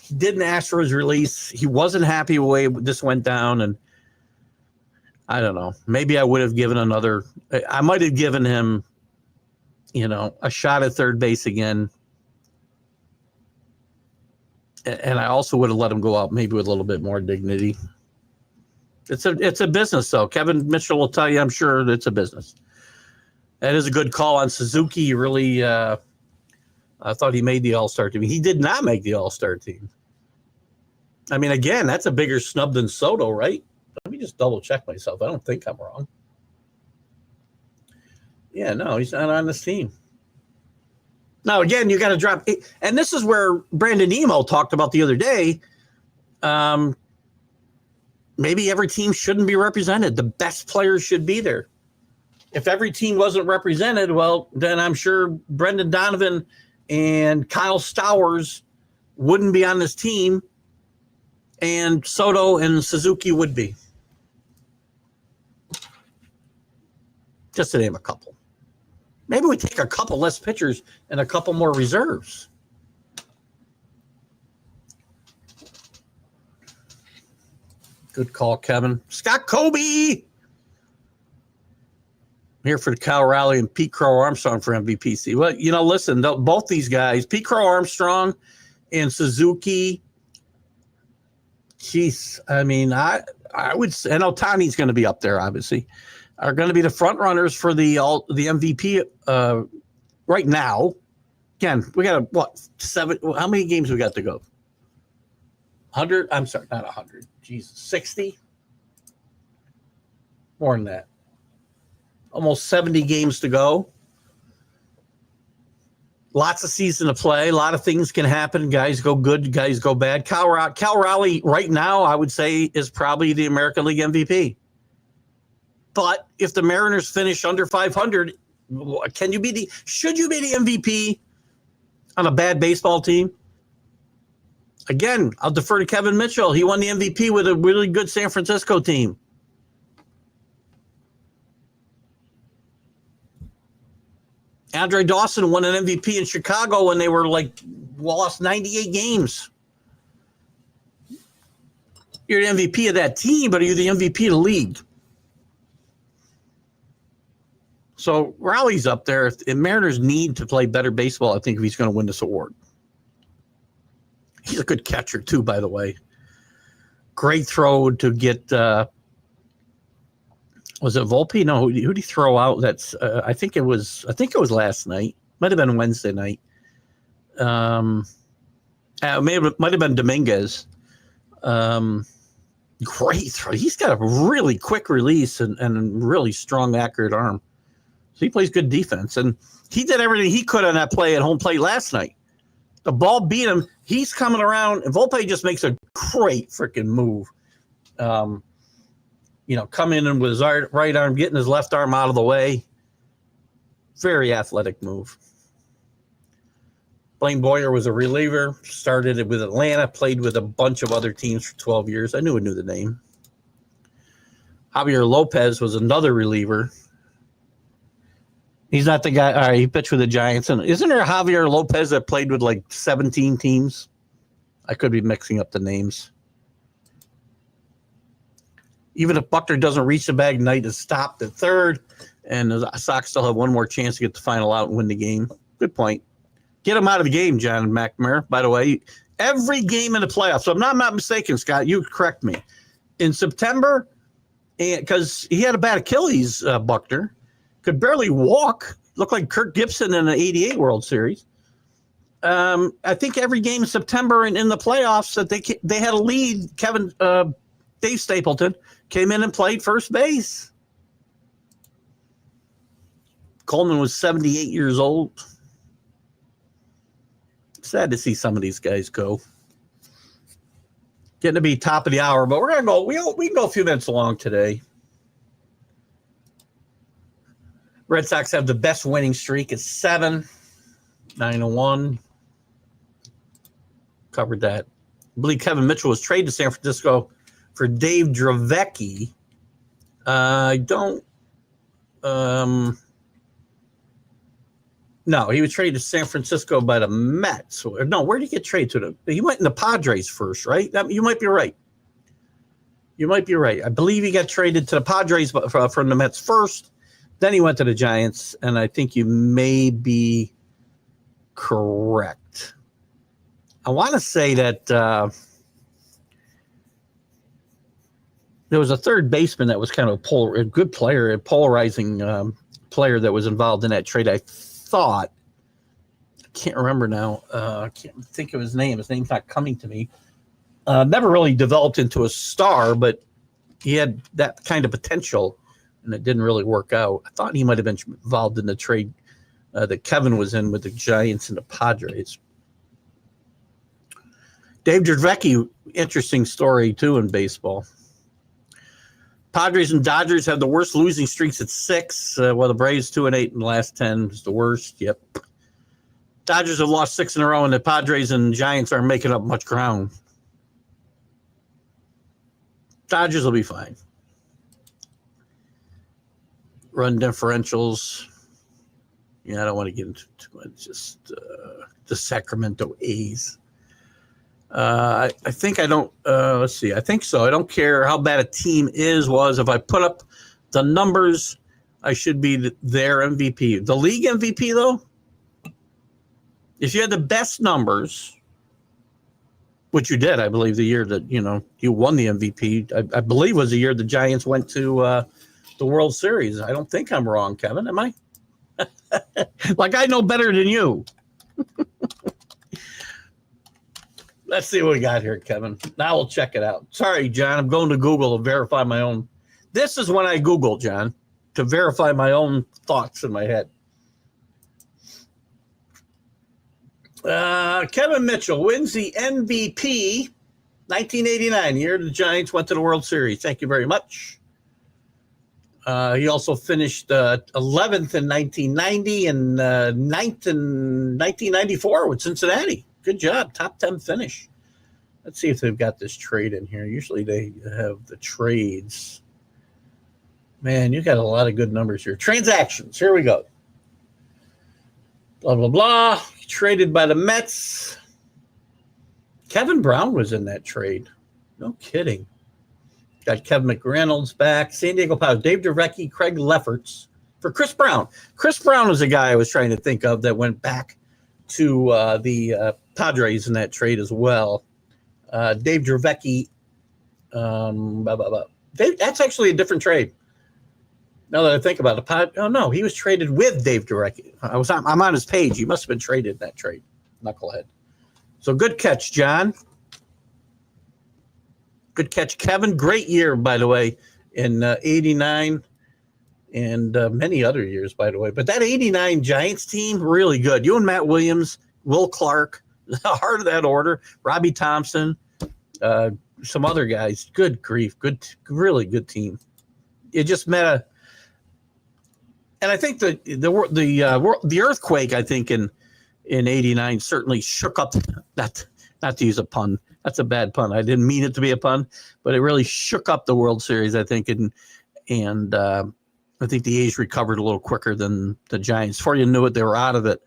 He didn't ask for his release. He wasn't happy with the way this went down, and I don't know. Maybe I would have given I might have given him, a shot at third base again. And I also would have let him go out maybe with a little bit more dignity. It's a business, though. Kevin Mitchell will tell you, I'm sure, it's a business. That is a good call on Suzuki. He really, I thought he made the All-Star team. He did not make the All-Star team. I mean, again, that's a bigger snub than Soto, right? Let me just double check myself. I don't think I'm wrong. Yeah, no, he's not on this team. Now, again, you got to drop. And this is where Brandon Emo talked about the other day. Maybe every team shouldn't be represented. The best players should be there. If every team wasn't represented, well, then I'm sure Brendan Donovan and Kyle Stowers wouldn't be on this team, and Soto and Suzuki would be. Just to name a couple. Maybe we take a couple less pitchers and a couple more reserves. Good call, Kevin. Scott Kobe. Here for the Cal Raleigh and Pete Crow Armstrong for MVP. Well, listen, both these guys, Pete Crow Armstrong and Suzuki. Jeez, I mean, I would say, and Otani's going to be up there, obviously, are going to be the front runners for the MVP right now. Again, we got how many games we got to go? 100? I'm sorry, not 100. Jesus, 60? More than that. Almost 70 games to go. Lots of season to play. A lot of things can happen. Guys go good, guys go bad. Cal Raleigh right now, I would say, is probably the American League MVP. But if the Mariners finish under 500, should you be the MVP on a bad baseball team? Again, I'll defer to Kevin Mitchell. He won the MVP with a really good San Francisco team. Andre Dawson won an MVP in Chicago when they were lost 98 games. You're the MVP of that team, but are you the MVP of the league? So Raleigh's up there. If Mariners need to play better baseball, I think if he's going to win this award. He's a good catcher too, by the way. Great throw to get. Was it Volpe? No, who did he throw out? That's. I think it was last night. Might have been Wednesday night. Might have been Dominguez. Great throw. He's got a really quick release and really strong, accurate arm. So he plays good defense. And he did everything he could on that play at home plate last night. The ball beat him. He's coming around, and Volpe just makes a great freaking move. Coming in with his right arm, getting his left arm out of the way. Very athletic move. Blaine Boyer was a reliever, started with Atlanta, played with a bunch of other teams for 12 years. I knew the name. Javier Lopez was another reliever. He's not the guy. All right, he pitched with the Giants. And isn't there a Javier Lopez that played with like 17 teams? I could be mixing up the names. Even if Buckner doesn't reach the bag, Knight is stopped at third, and the Sox still have one more chance to get the final out and win the game. Good point. Get him out of the game, John McNamara. By the way, every game in the playoffs. So I'm not mistaken, Scott. You correct me. In September, because he had a bad Achilles, Buckner, could barely walk. Looked like Kirk Gibson in the '88 World Series. I think every game in September and in the playoffs that they had a lead. Dave Stapleton came in and played first base. Coleman was 78 years old. Sad to see some of these guys go. Getting to be top of the hour, but we're gonna go. We can go a few minutes long today. Red Sox have the best winning streak at 7, 9-1. Covered that. I believe Kevin Mitchell was traded to San Francisco for Dave Dravecky. I don't. No, he was traded to San Francisco by the Mets. No, where did he get traded to? He went in the Padres first, right? You might be right. I believe he got traded to the Padres from the Mets first. Then he went to the Giants, and I think you may be correct. I want to say that there was a third baseman that was kind of a good player, a polarizing player that was involved in that trade. I thought, I can't remember now. I can't think of his name. His name's not coming to me. Never really developed into a star, but he had that kind of potential, and it didn't really work out. I thought he might have been involved in the trade that Kevin was in with the Giants and the Padres. Dave Dravecky, interesting story too in baseball. Padres and Dodgers have the worst losing streaks at 6. While the Braves 2-8 in the last 10 is the worst. Yep. Dodgers have lost 6 in a row, and the Padres and Giants aren't making up much ground. Dodgers will be fine. Run differentials. Yeah, I don't want to get into too much. Just the Sacramento A's. I think I don't. Let's see. I think so. I don't care how bad a team was. If I put up the numbers, I should be their MVP. The league MVP, though, if you had the best numbers, which you did, I believe, the year that you won the MVP, I believe was the year the Giants went to the World Series. I don't think I'm wrong, Kevin. Am I? Like I know better than you. Let's see what we got here, Kevin. Now we'll check it out. Sorry, John. I'm going to Google to verify my own. This is when I Google, John, to verify my own thoughts in my head. Kevin Mitchell wins the MVP 1989, year the Giants went to the World Series. Thank you very much. He also finished 11th in 1990 and 9th in 1994 with Cincinnati. Good job. Top 10 finish. Let's see if they've got this trade in here. Usually they have the trades. Man, you got a lot of good numbers here. Transactions. Here we go. Blah, blah, blah. Traded by the Mets. Kevin Brown was in that trade. No kidding. Got Kevin McReynolds back. San Diego Padres. Dave Dravecky, Craig Lefferts for Chris Brown. Chris Brown was a guy I was trying to think of that went back to the Padres in that trade as well. Dave Dravecky. That's actually a different trade. Now that I think about it, oh no, he was traded with Dave Dravecky. I'm on his page. He must have been traded in that trade. Knucklehead. So good catch, John. Good catch, Kevin. Great year, by the way, in 89 and many other years, by the way. But that 89 Giants team, really good. You and Matt Williams, Will Clark, the heart of that order, Robbie Thompson, some other guys. Good grief. Really good team. It just met and I think the earthquake, I think, in 89 certainly shook up, not to use a pun. That's a bad pun. I didn't mean it to be a pun, but it really shook up the World Series, I think. And I think the A's recovered a little quicker than the Giants. Before you knew it, they were out of it.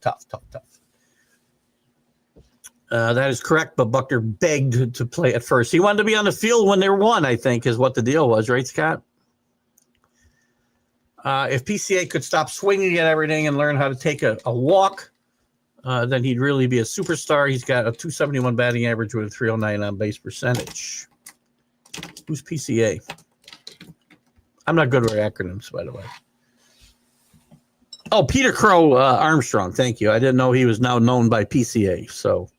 Tough. That is correct, but Buckner begged to play at first. He wanted to be on the field when they won, I think, is what the deal was, right, Scott? If PCA could stop swinging at everything and learn how to take a walk, then he'd really be a superstar. He's got a 271 batting average with a 309 on base percentage. Who's PCA? I'm not good with acronyms, by the way. Oh, Peter Crow Armstrong. Thank you. I didn't know he was now known by PCA. So,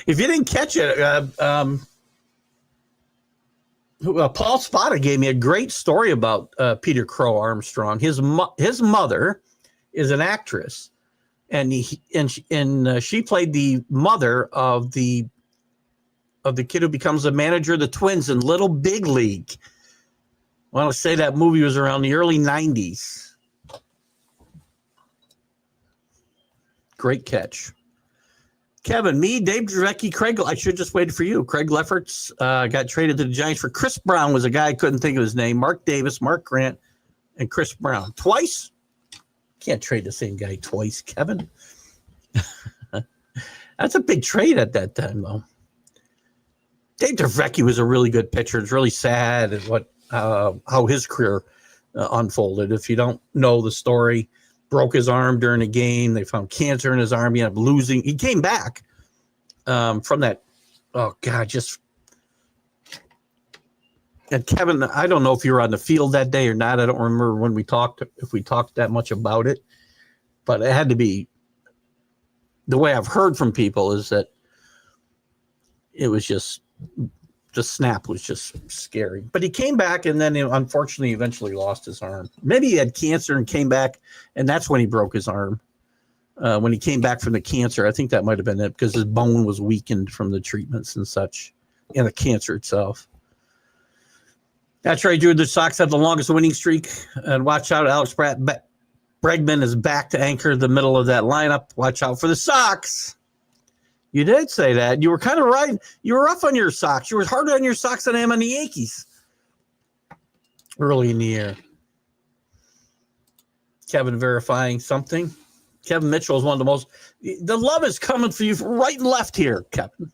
if you didn't catch it, Paul Spada gave me a great story about Peter Crow Armstrong. His mother is an actress, and she played the mother of the kid who becomes the manager of the Twins in Little Big League. I want to say that movie was around the early 90s. Great catch. Kevin, me, Dave Dravecki, Craig. I should just wait for you. Craig Lefferts got traded to the Giants for Chris Brown. Was a guy I couldn't think of his name. Mark Davis, Mark Grant, and Chris Brown. Twice? Can't trade the same guy twice, Kevin. That's a big trade at that time, though. Dave Dravecki was a really good pitcher. It's really sad how his career unfolded. If you don't know the story, broke his arm during a game. They found cancer in his arm. He ended up losing. He came back from that. Oh, God, just. And Kevin, I don't know if you were on the field that day or not. I don't remember when we talked, if we talked that much about it. But it had to be. The way I've heard from people is that it was just. The snap was just scary. But he came back and then unfortunately eventually lost his arm. Maybe he had cancer and came back, and that's when he broke his arm. When he came back from the cancer, I think that might have been it because his bone was weakened from the treatments and such, and the cancer itself. That's right, Drew. The Sox have the longest winning streak. And watch out, Alex Bregman is back to anchor the middle of that lineup. Watch out for the Sox. You did say that. You were kind of right. You were rough on your Sox. You were harder on your Sox than I am on the Yankees early in the year. Kevin verifying something. Kevin Mitchell is one of the most. The love is coming for you from right and left here, Kevin.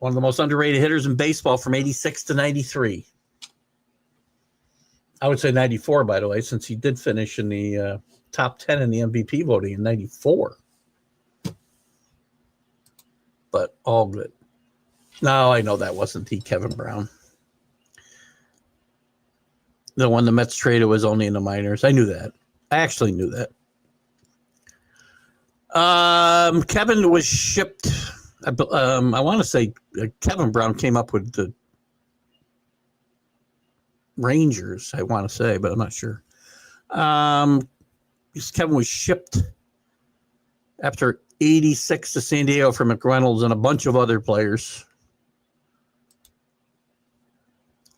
One of the most underrated hitters in baseball from 86 to 93. I would say 94, by the way, since he did finish in the top 10 in the MVP voting in 94. But all good. No, I know that wasn't the Kevin Brown. The one the Mets traded was only in the minors. I knew that. I actually knew that. Kevin was shipped. I want to say Kevin Brown came up with the Rangers, I want to say, but I'm not sure. Kevin was shipped after 86 to San Diego for McReynolds and a bunch of other players.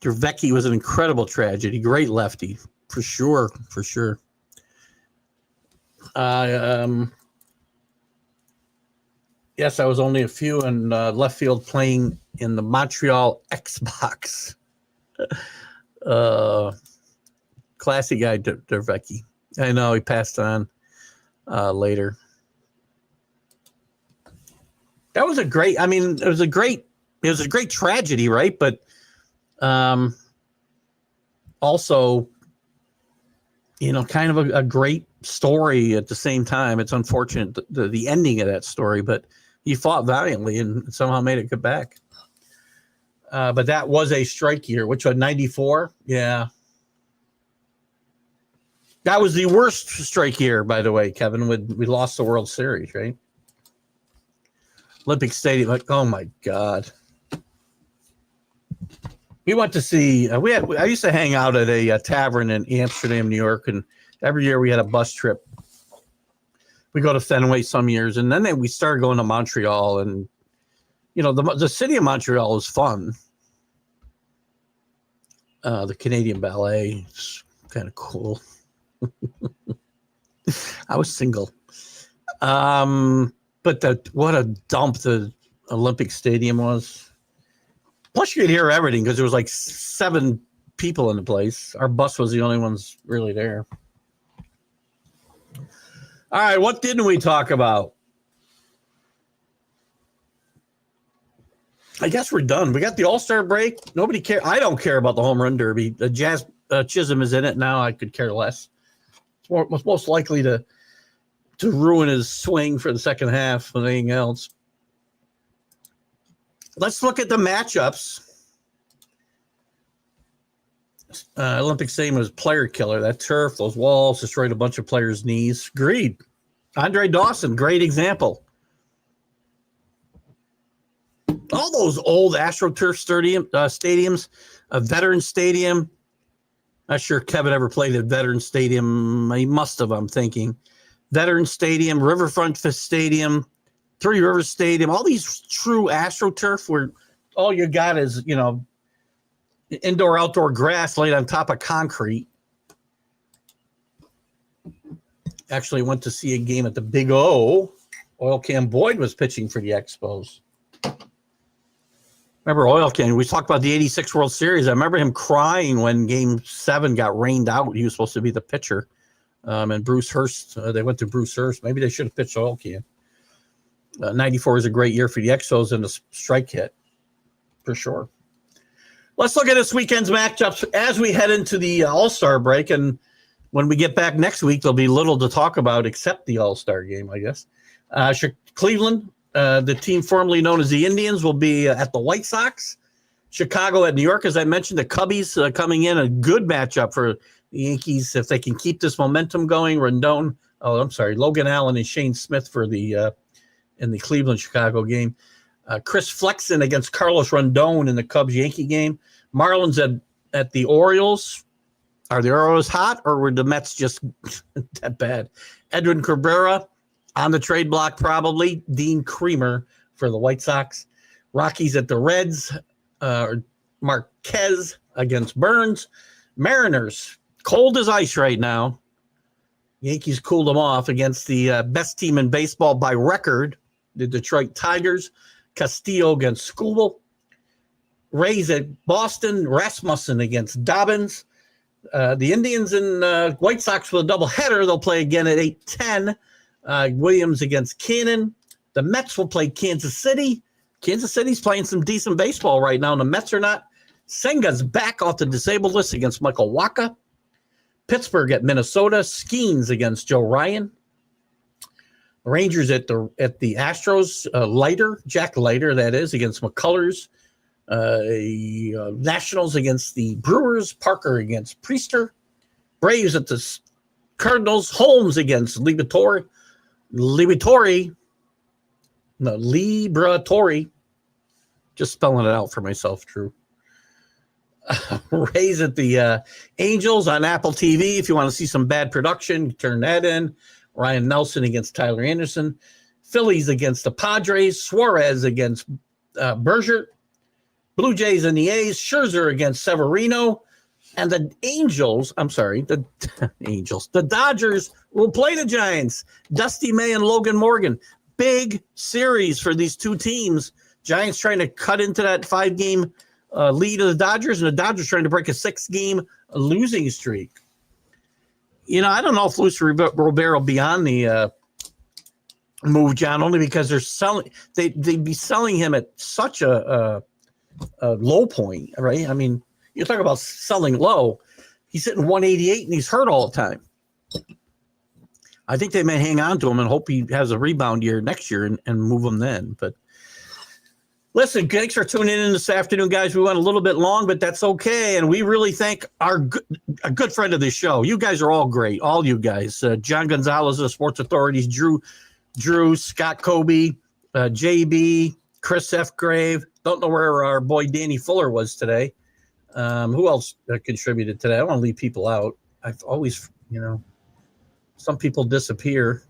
Dravecki was an incredible tragedy. Great lefty, for sure. Yes, I was only a few in left field playing in the Montreal Xbox. Classy guy, Dravecki. I know he passed on later. That was it was a great tragedy, right? But also, kind of a great story at the same time. It's unfortunate the ending of that story, but he fought valiantly and somehow made it get back. But that was a strike year, which was 94. Yeah. That was the worst strike year, by the way, Kevin. We lost the World Series, right? Olympic Stadium, oh my God. We went to see. I used to hang out at a tavern in Amsterdam, New York, and every year we had a bus trip. We go to Fenway some years, and then we started going to Montreal, and the city of Montreal is fun. The Canadian Ballet is kind of cool. I was single, but what a dump the Olympic Stadium was. Plus, you could hear everything because there was like 7 people in the place. Our bus was the only ones really there. All right, what didn't we talk about? I guess we're done. We got the All-Star break. Nobody cares. I don't care about the Home Run Derby. The Jazz Chisholm is in it now. I could care less. It's most likely to ruin his swing for the second half than anything else. Let's look at the matchups. Olympic Stadium was player killer. That turf, those walls destroyed a bunch of players' knees. Agreed. Andre Dawson, great example. All those old AstroTurf stadiums, a Veteran Stadium. Not sure Kevin ever played at Veteran Stadium. He must have, I'm thinking. Veteran Stadium, Riverfront Stadium, Three Rivers Stadium, all these true AstroTurf where all you got is, indoor-outdoor grass laid on top of concrete. Actually went to see a game at the Big O. Oil Can Boyd was pitching for the Expos. Remember Oil Can? We talked about the 86 World Series. I remember him crying when Game 7 got rained out. He was supposed to be the pitcher. And Bruce Hurst, they went to Bruce Hurst. Maybe they should have pitched Oil Can. 94 is a great year for the Expos and the strike hit, for sure. Let's look at this weekend's matchups as we head into the All-Star break. And when we get back next week, there'll be little to talk about except the All-Star game, I guess. Cleveland, the team formerly known as the Indians, will be at the White Sox. Chicago at New York, as I mentioned, the Cubbies coming in, a good matchup for the Yankees if they can keep this momentum going. Logan Allen and Shane Smith for the in the Cleveland-Chicago game. Chris Flexen against Carlos Rondon in the Cubs-Yankee game. Marlins at the Orioles. Are the Orioles hot, or were the Mets just that bad? Edwin Cabrera on the trade block probably. Dean Creamer for the White Sox. Rockies at the Reds. Marquez against Burns. Mariners, cold as ice right now. Yankees cooled them off against the best team in baseball by record, the Detroit Tigers. Castillo against Skubal. Rays at Boston. Rasmussen against Dobbins. The Indians and White Sox with a doubleheader. They'll play again at 8:10. Williams against Cannon. The Mets will play Kansas City. Kansas City's playing some decent baseball right now, and the Mets are not. Senga's back off the disabled list against Michael Wacha. Pittsburgh at Minnesota. Skeens against Joe Ryan. Rangers at the Astros. Jack Leiter, that is, against McCullers. Nationals against the Brewers. Parker against Priester. Braves at the Cardinals. Holmes against Liberatori. Just spelling it out for myself, Drew. Rays at the Angels on Apple TV. If you want to see some bad production, turn that in. Ryan Nelson against Tyler Anderson. Phillies against the Padres. Suarez against Berger. Blue Jays and the A's. Scherzer against Severino. And the Dodgers will play the Giants. Dusty May and Logan Morgan. Big series for these two teams. Giants trying to cut into that 5-game lead of the Dodgers, and the Dodgers trying to break a 6-game losing streak. I don't know if Luis Robert will be on the move, John, only because they'd be selling him at such a low point, right? I mean, you talk about selling low. He's hitting 188 and he's hurt all the time. I think they may hang on to him and hope he has a rebound year next year and move him then. But listen, thanks for tuning in this afternoon, guys. We went a little bit long, but that's okay. And we really thank a good friend of the show. You guys are all great, all you guys. John Gonzalez of Sports Authorities, Drew, Scott Kobe, JB, Chris F. Grave. Don't know where our boy Danny Fuller was today. Who else contributed today? I don't want to leave people out. I've always, some people disappear.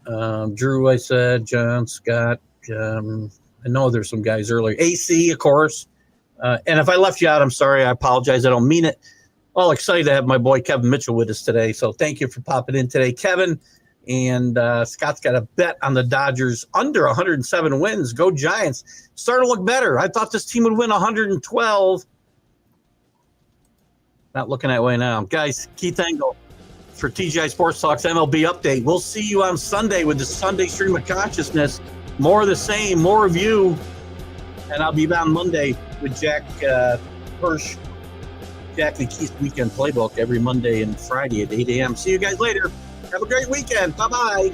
Drew, I said, John, Scott. I know there's some guys earlier. AC, of course. And if I left you out, I'm sorry. I apologize. I don't mean it. Well, excited to have my boy Kevin Mitchell with us today. So thank you for popping in today, Kevin. And Scott's got a bet on the Dodgers under 107 wins. Go Giants. Starting to look better. I thought this team would win 112. Not looking that way now. Guys, Keith Engle for TGI Sports Talks MLB Update. We'll see you on Sunday with the Sunday Stream of Consciousness. More of the same, more of you. And I'll be on Monday with Jack Hirsch, Jack the Keith Weekend Playbook every Monday and Friday at 8 a.m. See you guys later. Have a great weekend. Bye-bye.